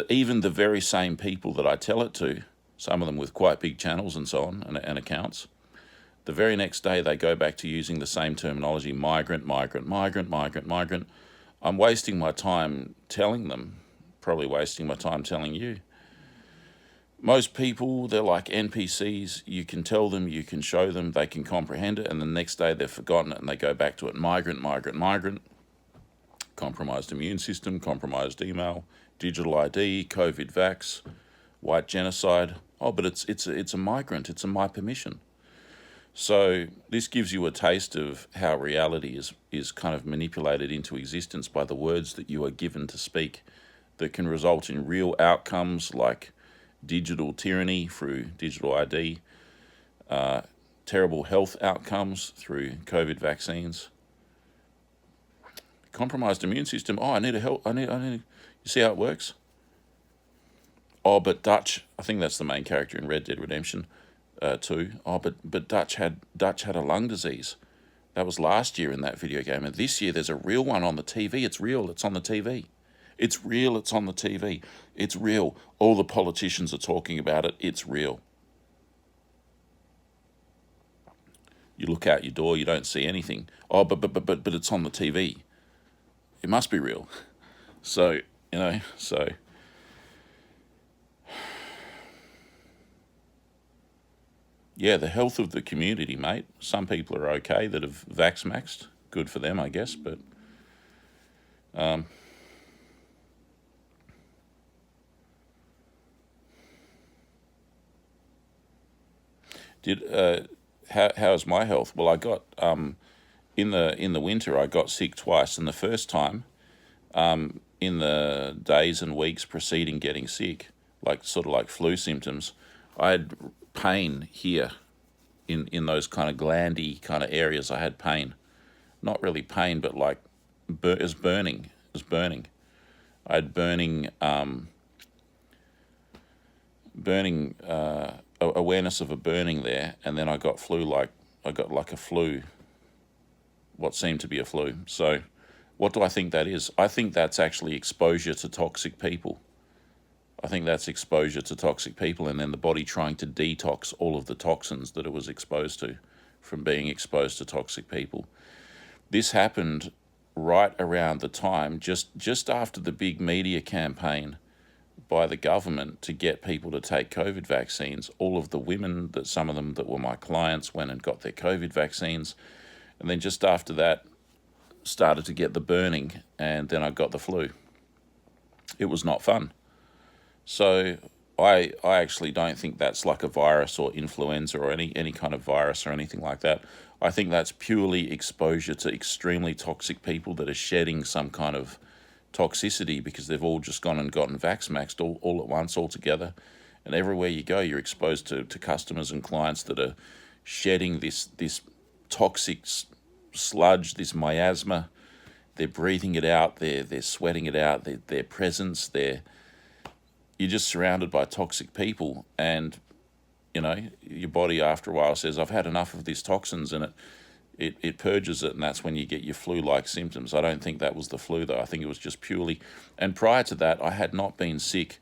Even the very same people that I tell it to, some of them with quite big channels and so on, and accounts, the very next day they go back to using the same terminology, migrant, migrant, migrant, migrant, migrant. I'm wasting my time telling them, probably wasting my time telling you. Most people, they're like NPCs. You can tell them, you can show them, they can comprehend it, and the next day they've forgotten it and they go back to it. Migrant, migrant, migrant. Compromised immune system, compromised email, digital ID, COVID vax, white genocide. Oh, but it's a migrant. It's a my permission. So this gives you a taste of how reality is kind of manipulated into existence by the words that you are given to speak that can result in real outcomes like digital tyranny through digital ID, terrible health outcomes through COVID vaccines, compromised immune system. Oh, I need a help. I need. You see how it works? Oh, but Dutch. I think that's the main character in Red Dead Redemption 2. Oh, but Dutch had a lung disease. That was last year in that video game, and this year there's a real one on the TV. It's real. It's on the TV. It's real. It's on the TV. It's real. All the politicians are talking about it. It's real. You look out your door, you don't see anything. Oh, but it's on the TV. It must be real. So, yeah, the health of the community, mate. Some people are okay that have vax-maxed. Good for them, I guess, but how's my health? Well, I got in the winter I got sick twice, and the first time in the days and weeks preceding getting sick, like sort of like flu symptoms, I had pain here in those kind of glandy kind of areas. I had pain, not really pain, but like it was burning. It was burning. I had burning awareness of a burning there, and then I got like a flu, what seemed to be a flu. So what do I think that is? I think that's actually exposure to toxic people. I think that's exposure to toxic people, and then the body trying to detox all of the toxins that it was exposed to from being exposed to toxic people. This happened right around the time, just after the big media campaign by the government to get people to take COVID vaccines. All of the women, some of them that were my clients, went and got their COVID vaccines. And then just after that, started to get the burning, and then I got the flu. It was not fun. So I actually don't think that's like a virus or influenza or any kind of virus or anything like that. I think that's purely exposure to extremely toxic people that are shedding some kind of toxicity because they've all just gone and gotten vax-maxed all at once, all together. And everywhere you go, you're exposed to customers and clients that are shedding this toxic sludge, this miasma. They're breathing it out. They're sweating it out. Their presence. You're just surrounded by toxic people, and your body after a while says, "I've had enough of these toxins," and it purges it, and that's when you get your flu-like symptoms. I don't think that was the flu, though. I think it was just purely. And prior to that, I had not been sick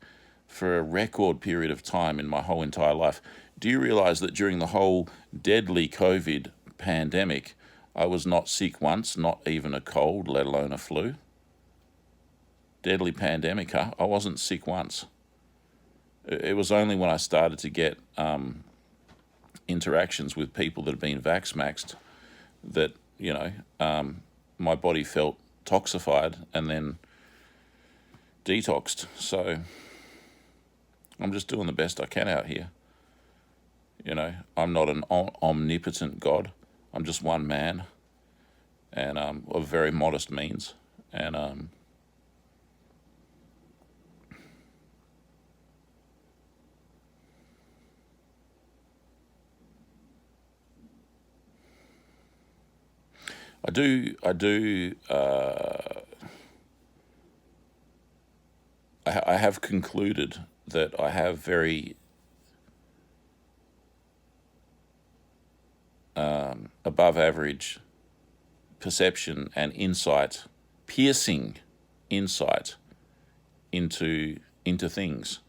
for a record period of time in my whole entire life. Do you realize that during the whole deadly COVID pandemic, I was not sick once, not even a cold, let alone a flu? Deadly pandemic, huh? I wasn't sick once. It was only when I started to get interactions with people that had been vax-maxed that, my body felt toxified and then detoxed. So I'm just doing the best I can out here. I'm not an omnipotent God. I'm just one man, and of very modest means. And I have concluded that I have very above average perception and insight, piercing insight into things.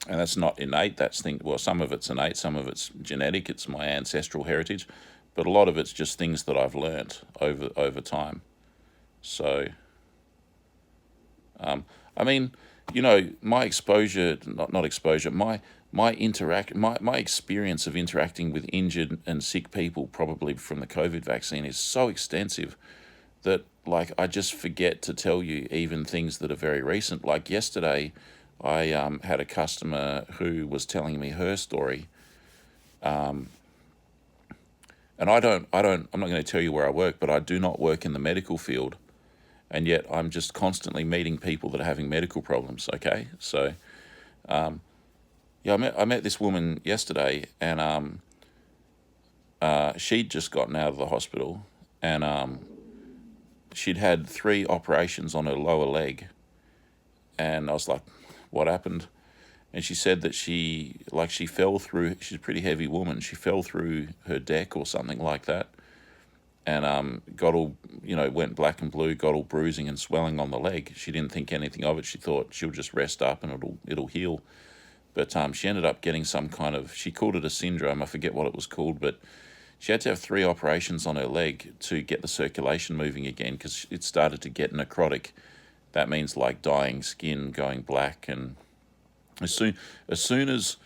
And that's not innate. Well, some of it's innate, some of it's genetic. It's my ancestral heritage, but a lot of it's just things that I've learnt over time. So, I mean, my exposure, not exposure, my experience of interacting with injured and sick people, probably from the COVID vaccine, is so extensive that I just forget to tell you even things that are very recent. Like yesterday, I had a customer who was telling me her story, and I'm not going to tell you where I work, but I do not work in the medical field, and yet I'm just constantly meeting people that are having medical problems. Okay, so I met this woman yesterday, and she'd just gotten out of the hospital, and she'd had 3 operations on her lower leg, and I was like, "What happened?" And she said that she fell through. She's a pretty heavy woman. She fell through her deck or something like that, and got all went black and blue, got all bruising and swelling on the leg. She didn't think anything of it. She thought she'll just rest up and it'll heal. But she ended up getting some kind of, she called it a syndrome. I forget what it was called, but she had to have 3 operations on her leg to get the circulation moving again because it started to get necrotic. That means dying skin, going black, and as soon as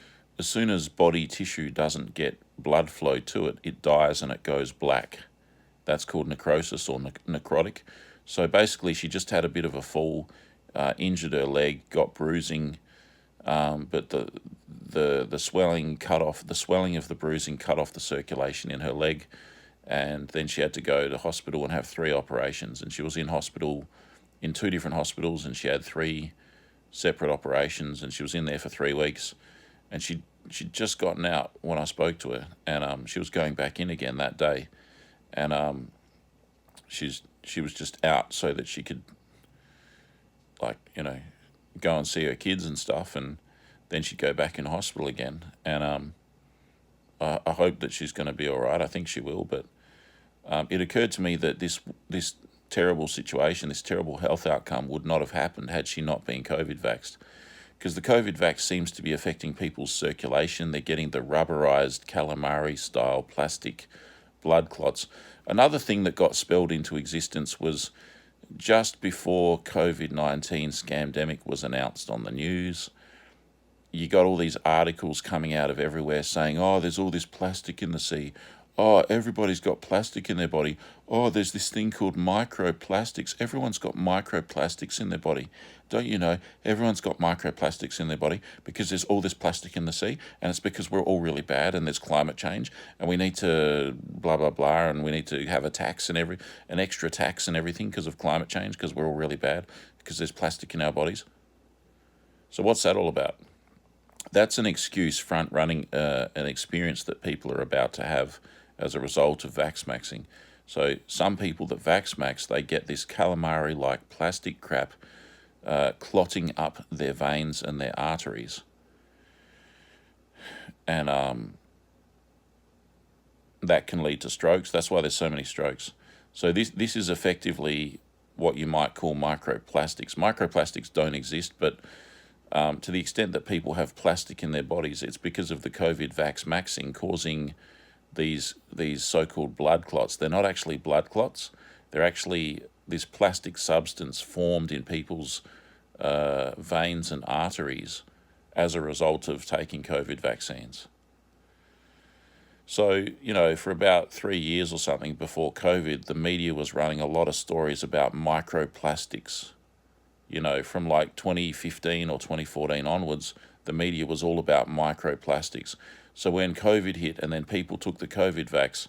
body tissue doesn't get blood flow to it, it dies and it goes black. That's called necrosis or necrotic. So basically, she just had a bit of a fall, injured her leg, got bruising, but the swelling cut off. The swelling of the bruising cut off the circulation in her leg, and then she had to go to hospital and have 3 operations. And she was in 2 different hospitals, and she had 3 separate operations, and she was in there for 3 weeks, and she'd just gotten out when I spoke to her, and she was going back in again that day, and she was just out so that she could go and see her kids and stuff, and then she'd go back in hospital again, and I hope that she's going to be all right. I think she will, but it occurred to me that this terrible situation, this terrible health outcome would not have happened had she not been COVID vaxxed. Because the COVID vax seems to be affecting people's circulation. They're getting the rubberized calamari-style plastic blood clots. Another thing that got spelled into existence was just before COVID-19 scamdemic was announced on the news, you got all these articles coming out of everywhere saying, "Oh, there's all this plastic in the sea. Oh, everybody's got plastic in their body. Oh, there's this thing called microplastics. Everyone's got microplastics in their body. Don't you know? Everyone's got microplastics in their body because there's all this plastic in the sea, and it's because we're all really bad, and there's climate change, and we need to blah blah blah, and we need to have a tax and an extra tax and everything because of climate change because we're all really bad because there's plastic in our bodies. So what's that all about? That's an excuse front running an experience that people are about to have as a result of vax-maxing. So some people that vax-max, they get this calamari-like plastic crap clotting up their veins and their arteries. And that can lead to strokes. That's why there's so many strokes. So this is effectively what you might call microplastics. Microplastics don't exist, but to the extent that people have plastic in their bodies, it's because of the COVID vax-maxing causing these so-called blood clots. They're not actually blood clots. They're actually this plastic substance formed in people's veins and arteries as a result of taking COVID vaccines. So, for about 3 years or something before COVID, the media was running a lot of stories about microplastics. From like 2015 or 2014 onwards, the media was all about microplastics. So when COVID hit and then people took the COVID vax,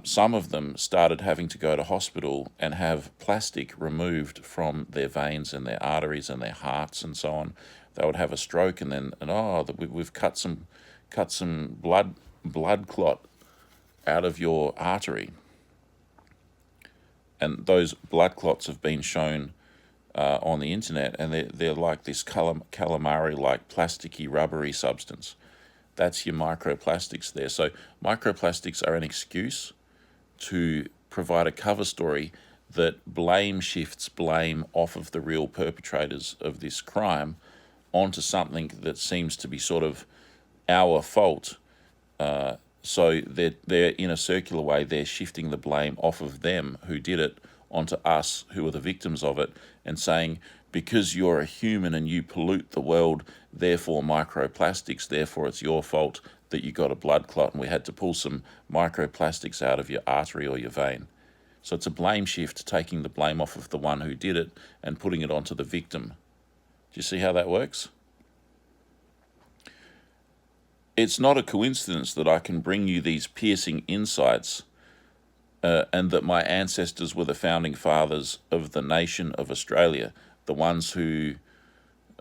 some of them started having to go to hospital and have plastic removed from their veins and their arteries and their hearts and so on. They would have a stroke we've cut some blood clot out of your artery. And those blood clots have been shown on the internet, and they're like this calamari-like plasticky rubbery substance. That's your microplastics there. So microplastics are an excuse to provide a cover story that shifts blame off of the real perpetrators of this crime onto something that seems to be sort of our fault. So they're in a circular way, they're shifting the blame off of them who did it onto us who are the victims of it, and saying, because you're a human and you pollute the world, therefore microplastics, therefore it's your fault that you got a blood clot and we had to pull some microplastics out of your artery or your vein. So it's a blame shift, taking the blame off of the one who did it and putting it onto the victim. Do you see how that works? It's not a coincidence that I can bring you these piercing insights and that my ancestors were the founding fathers of the nation of Australia, the ones who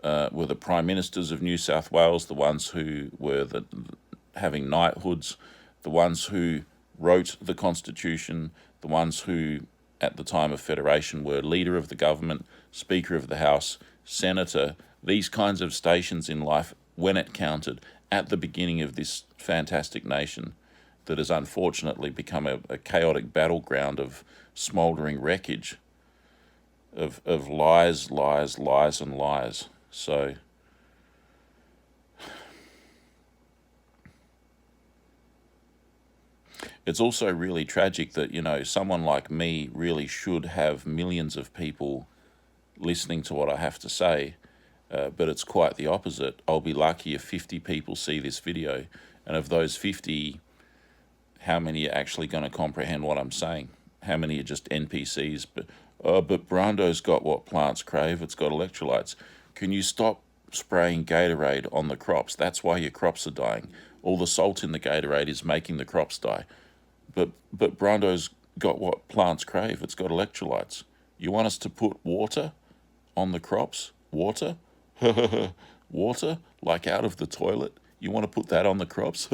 were the prime ministers of New South Wales, the ones who were having knighthoods, the ones who wrote the Constitution, the ones who, at the time of Federation, were leader of the government, Speaker of the House, Senator, these kinds of stations in life, when it counted, at the beginning of this fantastic nation that has unfortunately become a chaotic battleground of smouldering wreckage of lies, lies, lies, and lies. So it's also really tragic that, someone like me really should have millions of people listening to what I have to say, but it's quite the opposite. I'll be lucky if 50 people see this video, and of those 50, how many are actually going to comprehend what I'm saying? How many are just NPCs? But Brando's got what plants crave. It's got electrolytes. Can you stop spraying Gatorade on the crops? That's why your crops are dying. All the salt in the Gatorade is making the crops die. But Brando's got what plants crave. It's got electrolytes. You want us to put water on the crops? Water? Water? Like out of the toilet? You want to put that on the crops?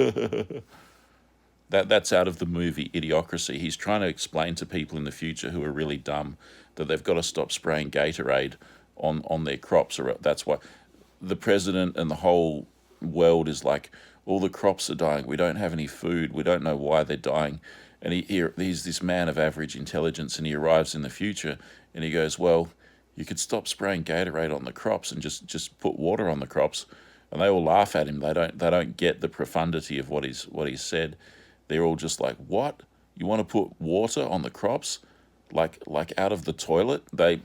That's out of the movie Idiocracy. He's trying to explain to people in the future who are really dumb that they've got to stop spraying Gatorade on their crops. Or that's why the president and the whole world is like, all the crops are dying. We don't have any food. We don't know why they're dying. And he's this man of average intelligence, and he arrives in the future and he goes, well, you could stop spraying Gatorade on the crops and just put water on the crops. And they all laugh at him. They don't get the profundity of what he's said. They're all just like, what? You want to put water on the crops? Like out of the toilet? They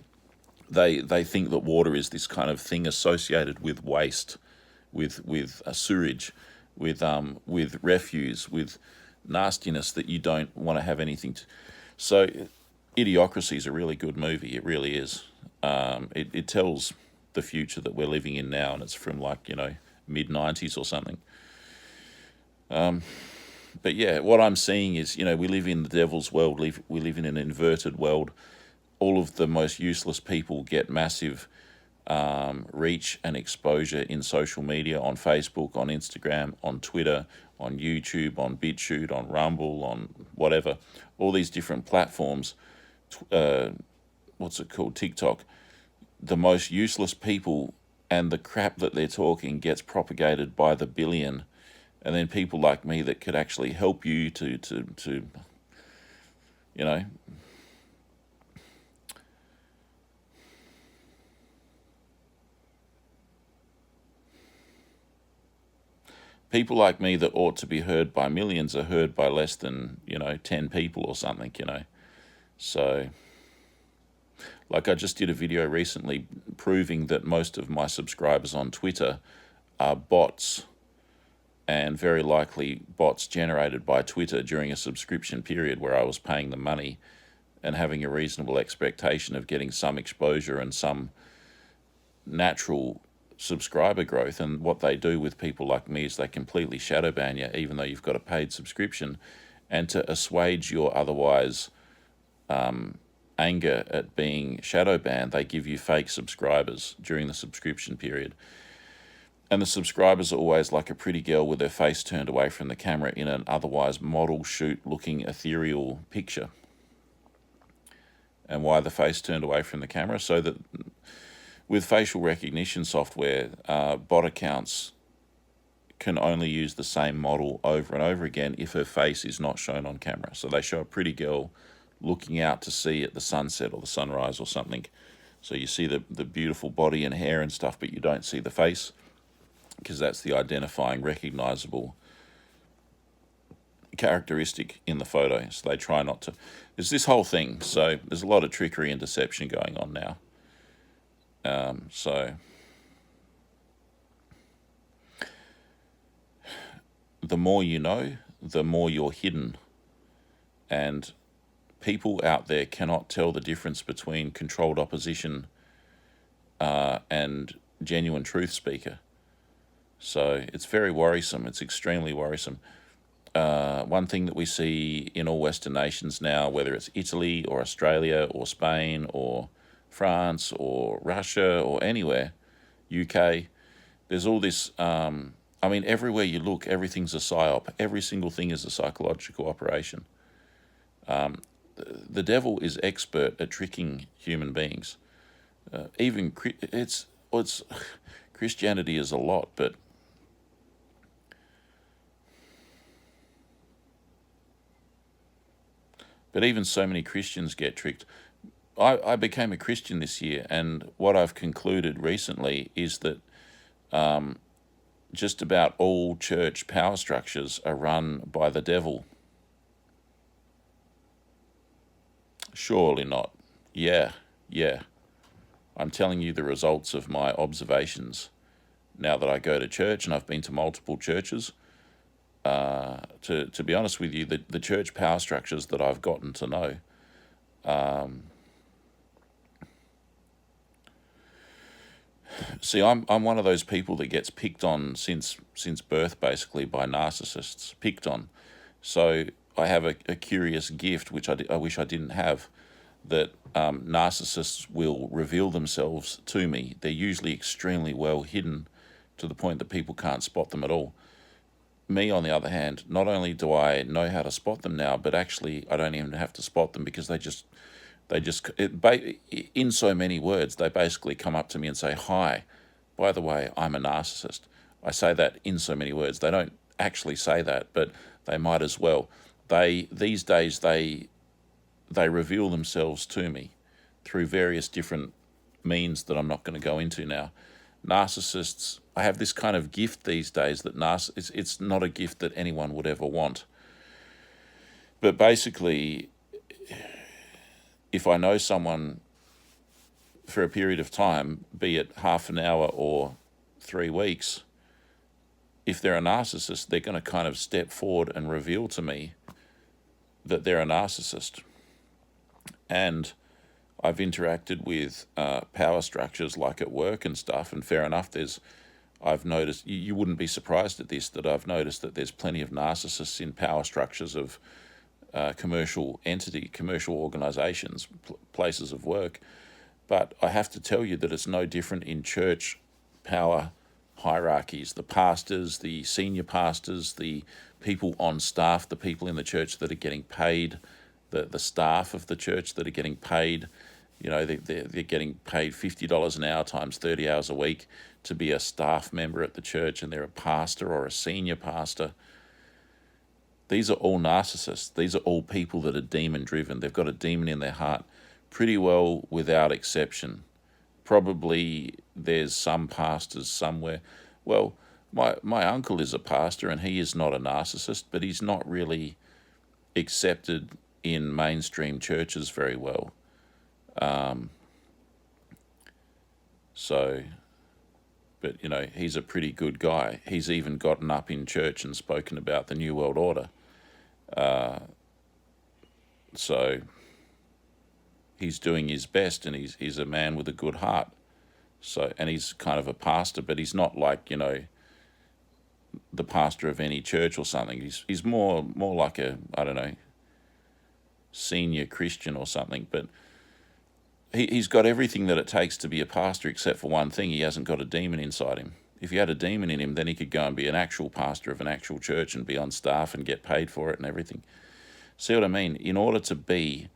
think that water is this kind of thing associated with waste, with sewage, with refuse, with nastiness that you don't want to have anything to. So, Idiocracy is a really good movie. It really is. It tells the future that we're living in now, and it's from like mid '90s or something. But yeah, what I'm seeing is we live in the devil's world. We live in an inverted world. All of the most useless people get massive reach and exposure in social media, on Facebook, on Instagram, on Twitter, on YouTube, on BitChute, on Rumble, on whatever, all these different platforms. What's it called? TikTok. The most useless people and the crap that they're talking gets propagated by the billion, and then people like me that could actually help you to you know people like me that ought to be heard by millions are heard by less than 10 people or something. So, like, I just did a video recently proving that most of my subscribers on Twitter are bots, and very likely bots generated by Twitter during a subscription period where I was paying them money and having a reasonable expectation of getting some exposure and some natural subscriber growth. And what they do with people like me is they completely shadow ban you, even though you've got a paid subscription. And to assuage your otherwise anger at being shadow banned, they give you fake subscribers during the subscription period. And the subscribers are always like a pretty girl with her face turned away from the camera in an otherwise model shoot looking ethereal picture. And why the face turned away from the camera? So that with facial recognition software, bot accounts can only use the same model over and over again if her face is not shown on camera. So they show a pretty girl looking out to sea at the sunset or the sunrise or something. So you see the beautiful body and hair and stuff, but you don't see the face, because that's the identifying, recognizable characteristic in the photo. So they try not to. There's this whole thing. So there's a lot of trickery and deception going on now. So the more you know, the more you're hidden. And people out there cannot tell the difference between controlled opposition and genuine truth speaker. So it's very worrisome. It's extremely worrisome. One thing that we see in all Western nations now, whether it's Italy or Australia or Spain or France or Russia or anywhere, UK, there's all this. Everywhere you look, everything's a psyop. Every single thing is a psychological operation. The devil is expert at tricking human beings. Even it's Christianity is a lot, but even so many Christians get tricked. I became a Christian this year, and what I've concluded recently is that just about all church power structures are run by the devil. Surely not. Yeah. I'm telling you the results of my observations now that I go to church, and I've been to multiple churches. To be honest with you, the church power structures that I've gotten to know, see, I'm one of those people that gets picked on since birth, basically, by narcissists. Picked on. So I have a curious gift, which I wish I didn't have, that narcissists will reveal themselves to me. They're usually extremely well hidden to the point that people can't spot them at all. Me, on the other hand, not only do I know how to spot them now, but actually I don't even have to spot them, because in so many words, they basically come up to me and say, "Hi, by the way, I'm a narcissist." I say that in so many words. They don't actually say that, but they might as well. These days they reveal themselves to me through various different means that I'm not going to go into now. Narcissists, I have this kind of gift these days that it's not a gift that anyone would ever want. But basically, if I know someone for a period of time, be it half an hour or 3 weeks, if they're a narcissist, they're going to kind of step forward and reveal to me that they're a narcissist. And I've interacted with power structures like at work and stuff, and fair enough, I've noticed, you wouldn't be surprised at this, that I've noticed that there's plenty of narcissists in power structures of commercial organisations, places of work. But I have to tell you that it's no different in church power hierarchies. The pastors, the senior pastors, the people on staff, the people in the church that are getting paid, the staff of the church that are getting paid, they're getting paid $50 an hour times 30 hours a week to be a staff member at the church, and they're a pastor or a senior pastor. These are all narcissists. These are all people that are demon-driven. They've got a demon in their heart, pretty well without exception. Probably there's some pastors somewhere. Well, my uncle is a pastor, and he is not a narcissist, but he's not really accepted in mainstream churches very well. But he's a pretty good guy. He's even gotten up in church and spoken about the New World Order. So he's doing his best, and he's a man with a good heart. So, and he's kind of a pastor, but he's not like, the pastor of any church or something. He's more like a, I don't know, senior Christian or something. But he's got everything that it takes to be a pastor, except for one thing: he hasn't got a demon inside him. If he had a demon in him, then he could go and be an actual pastor of an actual church and be on staff and get paid for it and everything. See what I mean? In order to be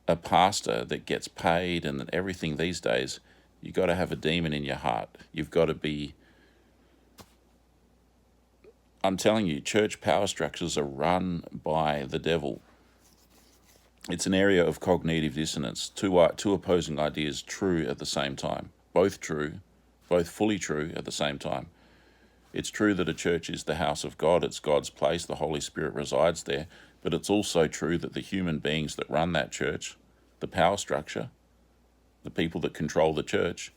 a pastor that gets paid and everything these days, you've got to have a demon in your heart. You've got to be... I'm telling you, church power structures are run by the devil. It's an area of cognitive dissonance. Two opposing ideas true at the same time. Both true, both fully true at the same time. It's true that a church is the house of God. It's God's place. The Holy Spirit resides there. But it's also true that the human beings that run that church, the power structure, the people that control the church,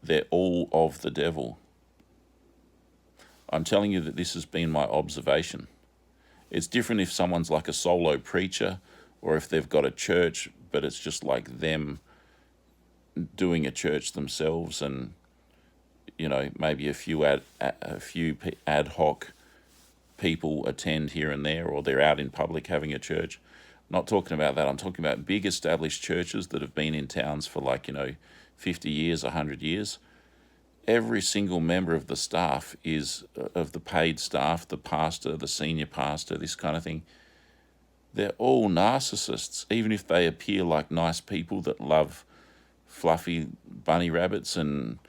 they're all of the devil. I'm telling you that this has been my observation. It's different if someone's like a solo preacher, or if they've got a church, but it's just like them doing a church themselves, and maybe a few ad hoc people attend here and there, or they're out in public having a church. I'm not talking about that. I'm talking about big established churches that have been in towns for 50 years, 100 years. Every single member of the staff of the paid staff, the pastor, the senior pastor, this kind of thing. They're all narcissists, even if they appear like nice people that love fluffy bunny rabbits and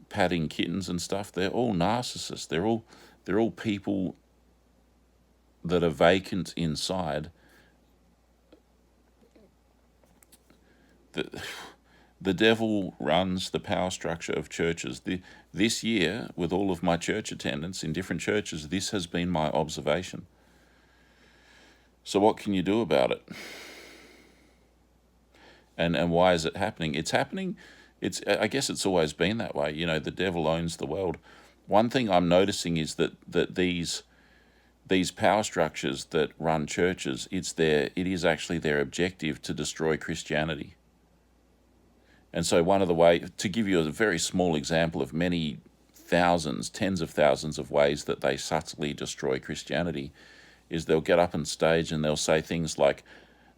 patting kittens and stuff. They're all narcissists. They're all people that are vacant inside. The devil runs the power structure of churches. This year, with all of my church attendance in different churches, this has been my observation. So what can you do about it? And why is it happening? It's happening. I guess it's always been that way. The devil owns the world. One thing I'm noticing is that these power structures that run churches, it is actually their objective to destroy Christianity. And so one of the ways, to give you a very small example of many thousands, tens of thousands of ways that they subtly destroy Christianity, is they'll get up on stage and they'll say things like,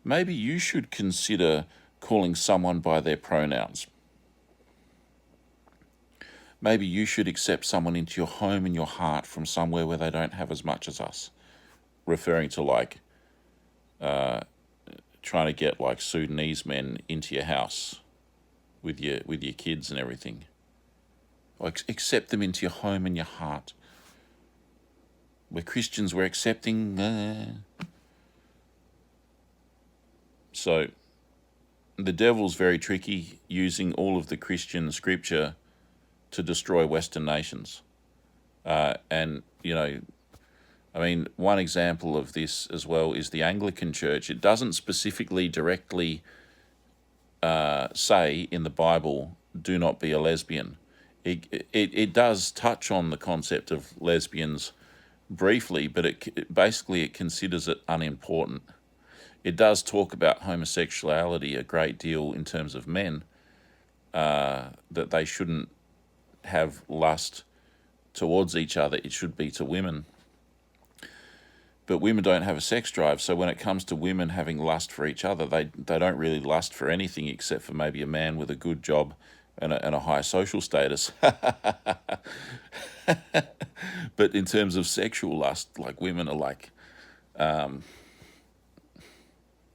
maybe you should consider calling someone by their pronouns. Maybe you should accept someone into your home and your heart from somewhere where they don't have as much as us. Referring to trying to get Sudanese men into your house with your kids and everything. Accept them into your home and your heart. We're Christians, we're accepting. So the devil's very tricky, using all of the Christian scripture to destroy Western nations. One example of this as well is the Anglican Church. It doesn't specifically directly say in the Bible, do not be a lesbian. it does touch on the concept of lesbians briefly, but basically it considers it unimportant. It does talk about homosexuality a great deal in terms of men, that they shouldn't have lust towards each other, it should be to women. But women don't have a sex drive, so when it comes to women having lust for each other, they don't really lust for anything except for maybe a man with a good job and a high social status. But in terms of sexual lust, like women are like, they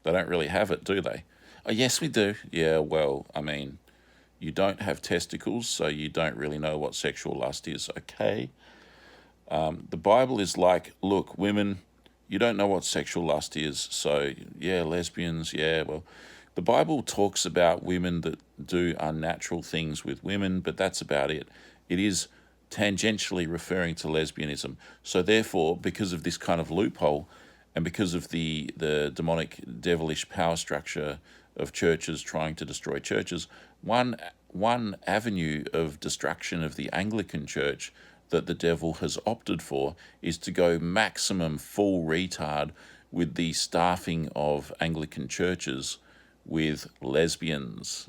don't really have it, do they? Oh, yes, we do. Yeah, well, I mean, you don't have testicles, so you don't really know what sexual lust is, okay? The Bible is like, look, women, you don't know what sexual lust is, so yeah, lesbians, yeah, well, the Bible talks about women that do unnatural things with women, but that's about it. It is tangentially referring to lesbianism. So therefore, because of this kind of loophole, and because of the demonic, devilish power structure of churches trying to destroy churches, one avenue of destruction of the Anglican Church that the devil has opted for is to go maximum full retard with the staffing of Anglican churches with lesbians.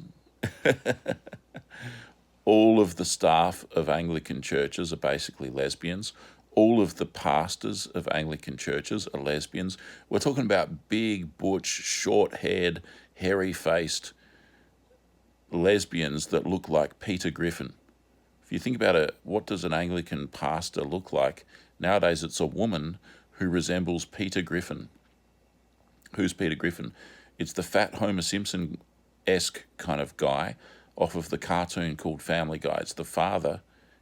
All of the staff of Anglican churches are basically lesbians. All of the pastors of Anglican churches are lesbians. We're talking about big, butch, short-haired, hairy-faced lesbians that look like Peter Griffin. If you think about it, what does an Anglican pastor look like? Nowadays it's a woman who resembles Peter Griffin. Who's Peter Griffin? It's the fat Homer Simpson-esque kind of guy off of the cartoon called Family Guy. It's the father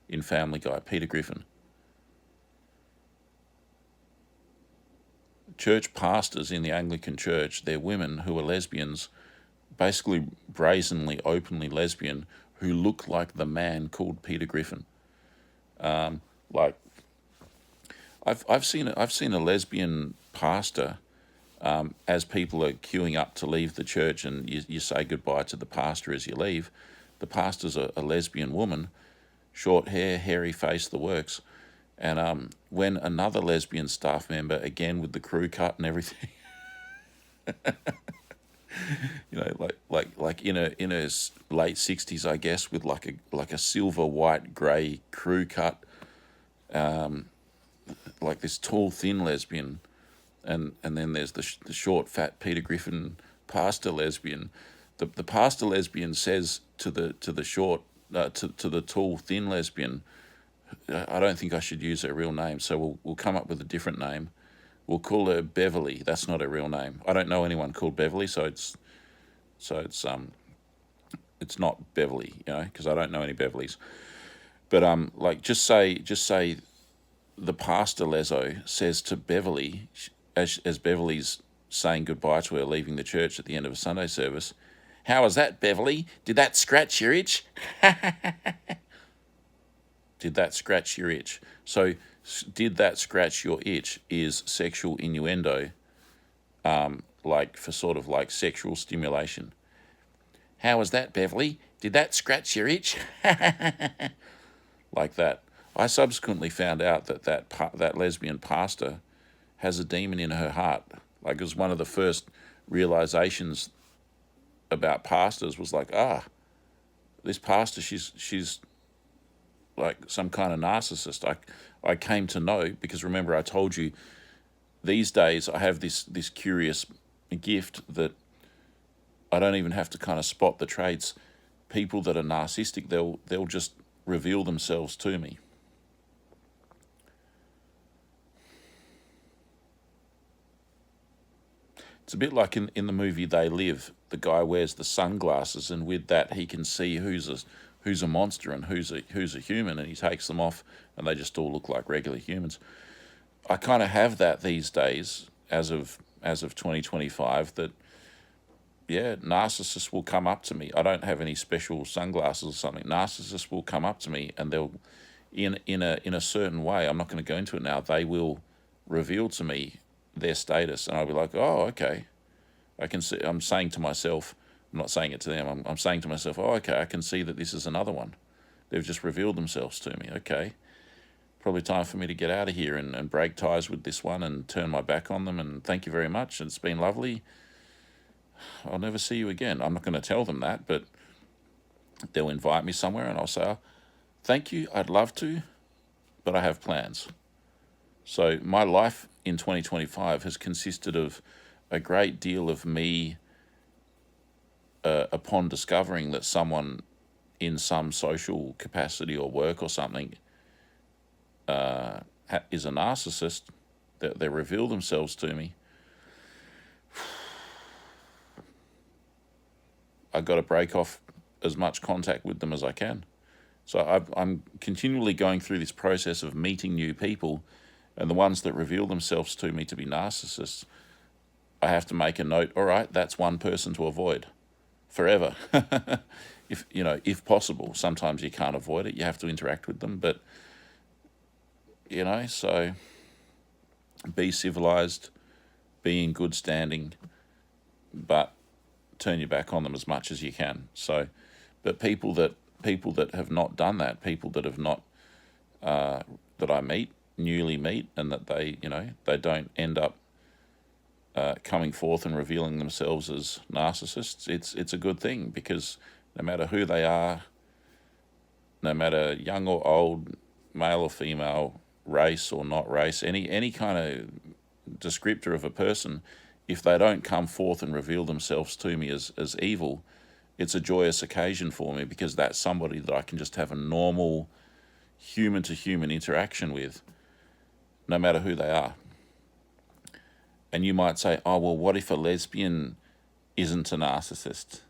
in Family Guy, Peter Griffin. Church pastors in the Anglican Church, they're women who are lesbians, basically brazenly, openly lesbian, who look like the man called Peter Griffin. Like, I've seen a lesbian pastor, as people are queuing up to leave the church, and you say goodbye to the pastor as you leave. The pastor's a lesbian woman, short hair, hairy face, the works. And when another lesbian staff member, again with the crew cut and everything, like in her late 60s, I guess, with like a silver white grey crew cut, like this tall thin lesbian, and then there's the short fat Peter Griffin pastor lesbian. The pastor lesbian says to the short to the tall thin lesbian, I don't think I should use her real name, so we'll come up with a different name. We'll call her Beverly. That's not her real name. I don't know anyone called Beverly, so it's not Beverly, because I don't know any Beverlys. But like just say the pastor leso says to Beverly, as Beverly's saying goodbye to her, leaving the church at the end of a Sunday service, "How was that, Beverly? Did that scratch your itch?" Did that scratch your itch? So, did that scratch your itch is sexual innuendo, like for sort of like sexual stimulation. "How was that, Beverly? Did that scratch your itch?" Like that. I subsequently found out that lesbian pastor has a demon in her heart. Like, it was one of the first realizations about pastors was like, this pastor, she's like some kind of narcissist. I came to know, because remember I told you, these days I have this curious gift that I don't even have to kind of spot the traits. People that are narcissistic, they'll just reveal themselves to me. It's a bit like in the movie They Live. The guy wears the sunglasses, and with that he can see who's a monster and who's a human, and he takes them off, and they just all look like regular humans. I kind of have that these days, as of 2025. That, yeah, narcissists will come up to me. I don't have any special sunglasses or something. Narcissists will come up to me, and they'll, in a certain way, I'm not going to go into it now, they will reveal to me their status, and I'll be like, oh, okay, I can see. I'm saying to myself, I'm not saying it to them, I'm saying to myself, oh, okay, I can see that this is another one. They've just revealed themselves to me. Okay, probably time for me to get out of here and break ties with this one and turn my back on them. And thank you very much. It's been lovely. I'll never see you again. I'm not going to tell them that, but they'll invite me somewhere and I'll say, oh, thank you, I'd love to, but I have plans. So my life in 2025 has consisted of a great deal of me, upon discovering that someone in some social capacity or work or something is a narcissist, that they reveal themselves to me. I've got to break off as much contact with them as I can. So I'm continually going through this process of meeting new people, and the ones that reveal themselves to me to be narcissists, I have to make a note. All right, that's one person to avoid forever. if possible. Sometimes you can't avoid it. You have to interact with them, but so be civilized, be in good standing, but turn your back on them as much as you can. So, but people that have not done that, people that have not that I newly meet, and that they don't end up coming forth and revealing themselves as narcissists. It's a good thing, because no matter who they are, no matter young or old, male or female, race or not race, any kind of descriptor of a person, if they don't come forth and reveal themselves to me as evil, it's a joyous occasion for me, because that's somebody that I can just have a normal human-to-human interaction with, no matter who they are. And you might say, oh, well, what if a lesbian isn't a narcissist?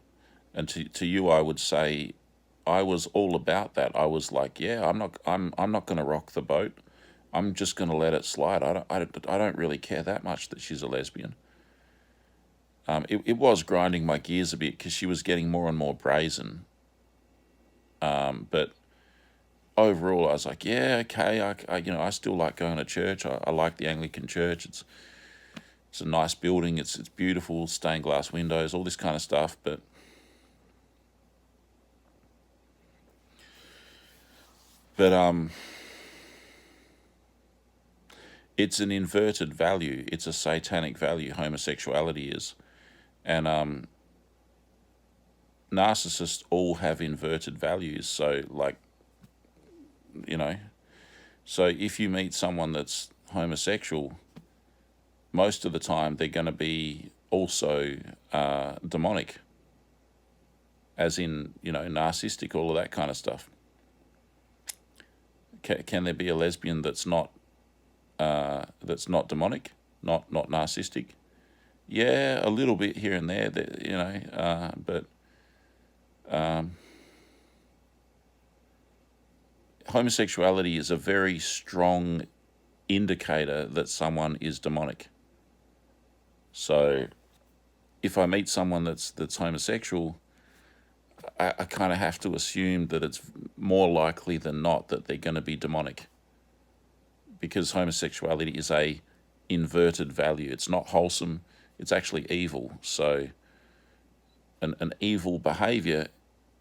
And to you, I would say, I was all about that. I was like, yeah, I'm not going to rock the boat. I'm just going to let it slide. I don't really care that much that she's a lesbian. It was grinding my gears a bit, because she was getting more and more brazen. But overall, I was like, yeah, okay. I still like going to church. I like the Anglican Church. It's a nice building. It's beautiful, stained glass windows, all this kind of stuff. But it's an inverted value. It's a satanic value. Homosexuality is, and narcissists all have inverted values. So, so if you meet someone that's homosexual, most of the time they're going to be also demonic, as in, narcissistic, all of that kind of stuff. Can there be a lesbian that's not demonic, not narcissistic? Yeah, a little bit here and there, but homosexuality is a very strong indicator that someone is demonic. So if I meet someone that's homosexual, I kind of have to assume that it's more likely than not that they're going to be demonic, because homosexuality is a inverted value. It's not wholesome. It's actually evil. So an evil behavior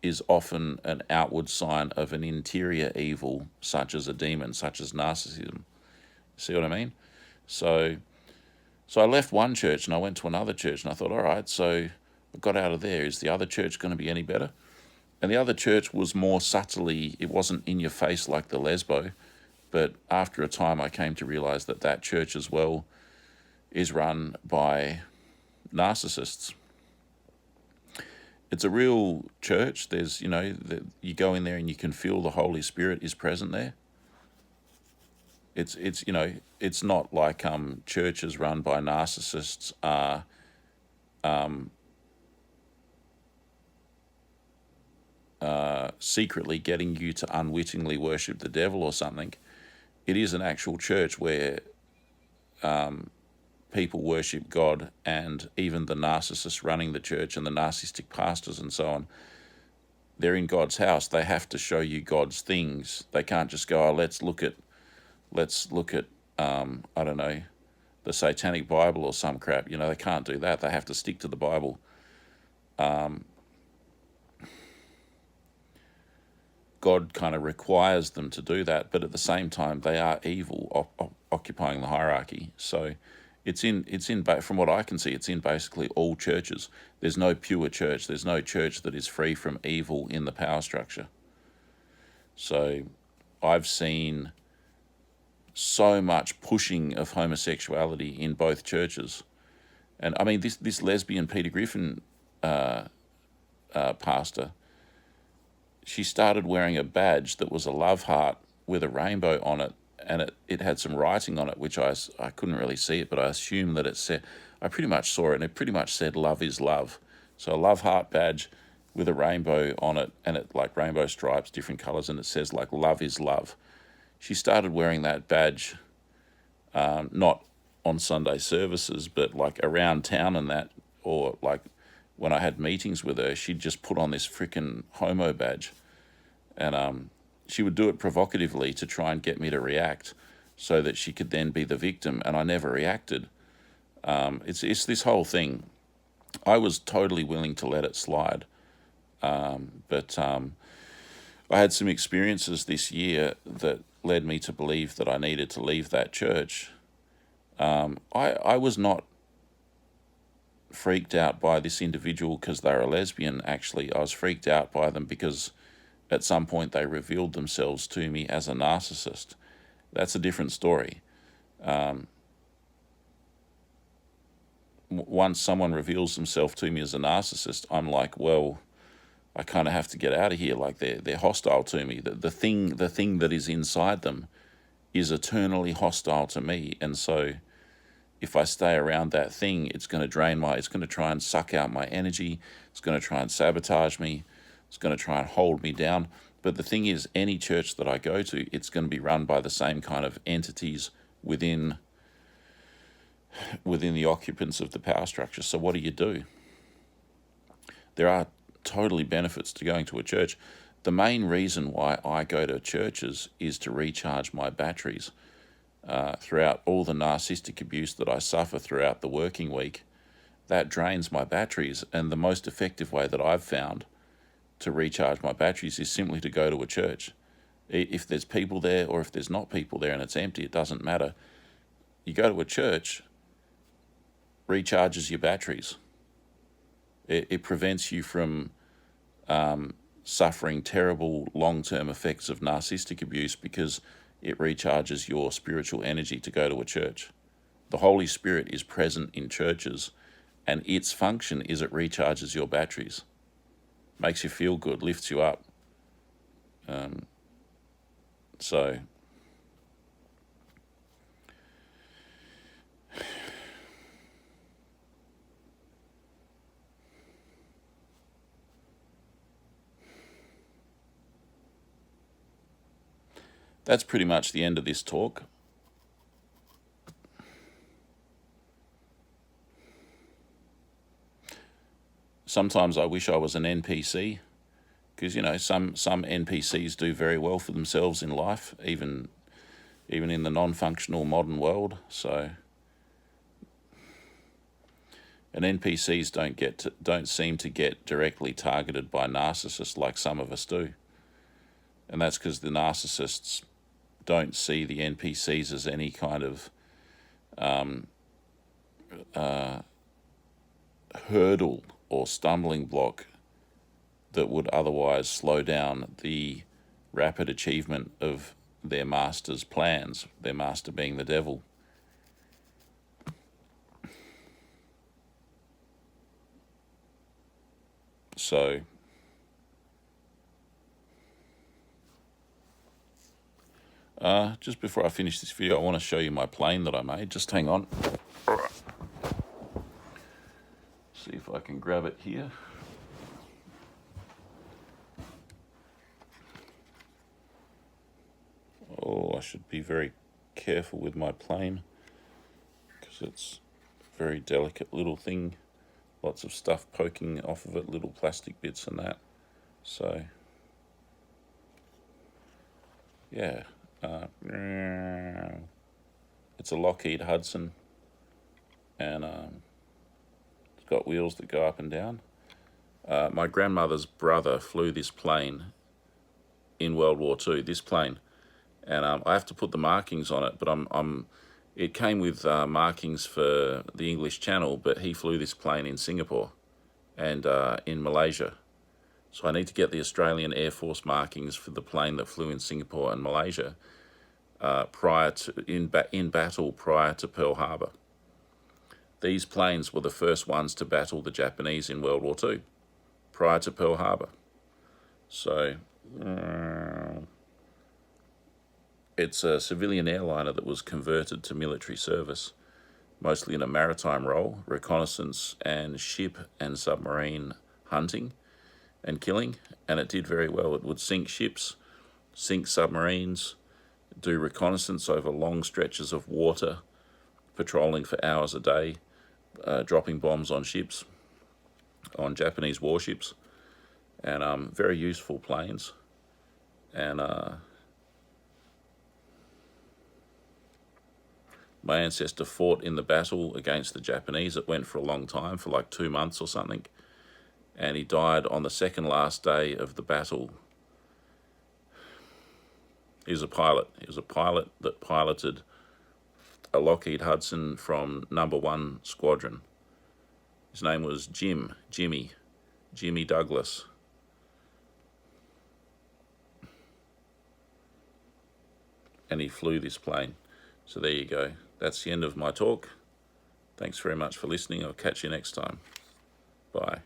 is often an outward sign of an interior evil, such as a demon, such as narcissism. See what I mean? So I left one church and I went to another church, and I thought, all right, so I got out of there. Is the other church going to be any better? And the other church was more subtly, it wasn't in your face like the lesbo, but after a time I came to realize that church as well is run by narcissists. It's a real church. There's, you go in there and you can feel the Holy Spirit is present there. It's not like churches run by narcissists are secretly getting you to unwittingly worship the devil or something. It is an actual church where people worship God, and even the narcissists running the church and the narcissistic pastors and so on, they're in God's house. They have to show you God's things. They can't just go, oh, let's look at I don't know, the Satanic Bible or some crap. They can't do that. They have to stick to the Bible. God kind of requires them to do that, but at the same time they are evil, occupying the hierarchy. So from what I can see, it's in basically all churches. There's no pure church. There's no church that is free from evil in the power structure. So I've seen so much pushing of homosexuality in both churches. And I mean, this lesbian Peter Griffin pastor, she started wearing a badge that was a love heart with a rainbow on it, and it had some writing on it, which I couldn't really see it, but I assumed that it said, I pretty much saw it, and it pretty much said love is love. So a love heart badge with a rainbow on it, and it like rainbow stripes, different colours, and it says like love is love. She started wearing that badge, not on Sunday services, but like around town and that, or like when I had meetings with her, she'd just put on this freaking homo badge, and she would do it provocatively to try and get me to react, so that she could then be the victim, and I never reacted. It's this whole thing. I was totally willing to let it slide, but I had some experiences this year that led me to believe that I needed to leave that church. I was not freaked out by this individual because they're a lesbian, actually. I was freaked out by them because at some point they revealed themselves to me as a narcissist. That's a different story. Once someone reveals themselves to me as a narcissist, I'm like, well, I kind of have to get out of here. Like they're hostile to me. The thing that is inside them is eternally hostile to me, and so if I stay around that thing, it's going to try and suck out my energy. It's going to try and sabotage me. It's going to try and hold me down. But the thing is, any church that I go to, it's going to be run by the same kind of entities within the occupants of the power structure. So what do? There are totally benefits to going to a church. The main reason why I go to churches is to recharge my batteries. Throughout all the narcissistic abuse that I suffer throughout the working week, that drains my batteries, and the most effective way that I've found to recharge my batteries is simply to go to a church. If there's people there or if there's not people there and it's empty, it doesn't matter. You go to a church, recharges your batteries. It prevents you from suffering terrible long-term effects of narcissistic abuse because it recharges your spiritual energy to go to a church. The Holy Spirit is present in churches, and its function is it recharges your batteries. Makes you feel good, lifts you up. So that's pretty much the end of this talk. Sometimes I wish I was an NPC, because some NPCs do very well for themselves in life, even in the non-functional modern world. So, and NPCs don't seem to get directly targeted by narcissists like some of us do, and that's because the narcissists don't see the NPCs as any kind of hurdle or stumbling block that would otherwise slow down the rapid achievement of their master's plans, their master being the devil. So just before I finish this video, I want to show you my plane that I made. Just hang on. See if I can grab it here. Oh, I should be very careful with my plane because it's a very delicate little thing. Lots of stuff poking off of it, little plastic bits and that. So, yeah. It's a Lockheed Hudson, and it's got wheels that go up and down. My grandmother's brother flew this plane in World War II, this plane. And I have to put the markings on it, but it came with markings for the English Channel, but he flew this plane in Singapore and in Malaysia. So I need to get the Australian Air Force markings for the plane that flew in Singapore and Malaysia in battle prior to Pearl Harbor. These planes were the first ones to battle the Japanese in World War II, prior to Pearl Harbor. So it's a civilian airliner that was converted to military service, mostly in a maritime role, reconnaissance and ship and submarine hunting and killing, and it did very well. It would sink ships, sink submarines, do reconnaissance over long stretches of water, patrolling for hours a day, dropping bombs on ships, on Japanese warships, and very useful planes. And my ancestor fought in the battle against the Japanese. It went for a long time, for like 2 months or something, and he died on the second last day of the battle. He was a pilot. He was a pilot that piloted a Lockheed Hudson from number 1 squadron. His name was Jimmy Douglas. And he flew this plane. So there you go. That's the end of my talk. Thanks very much for listening. I'll catch you next time. Bye.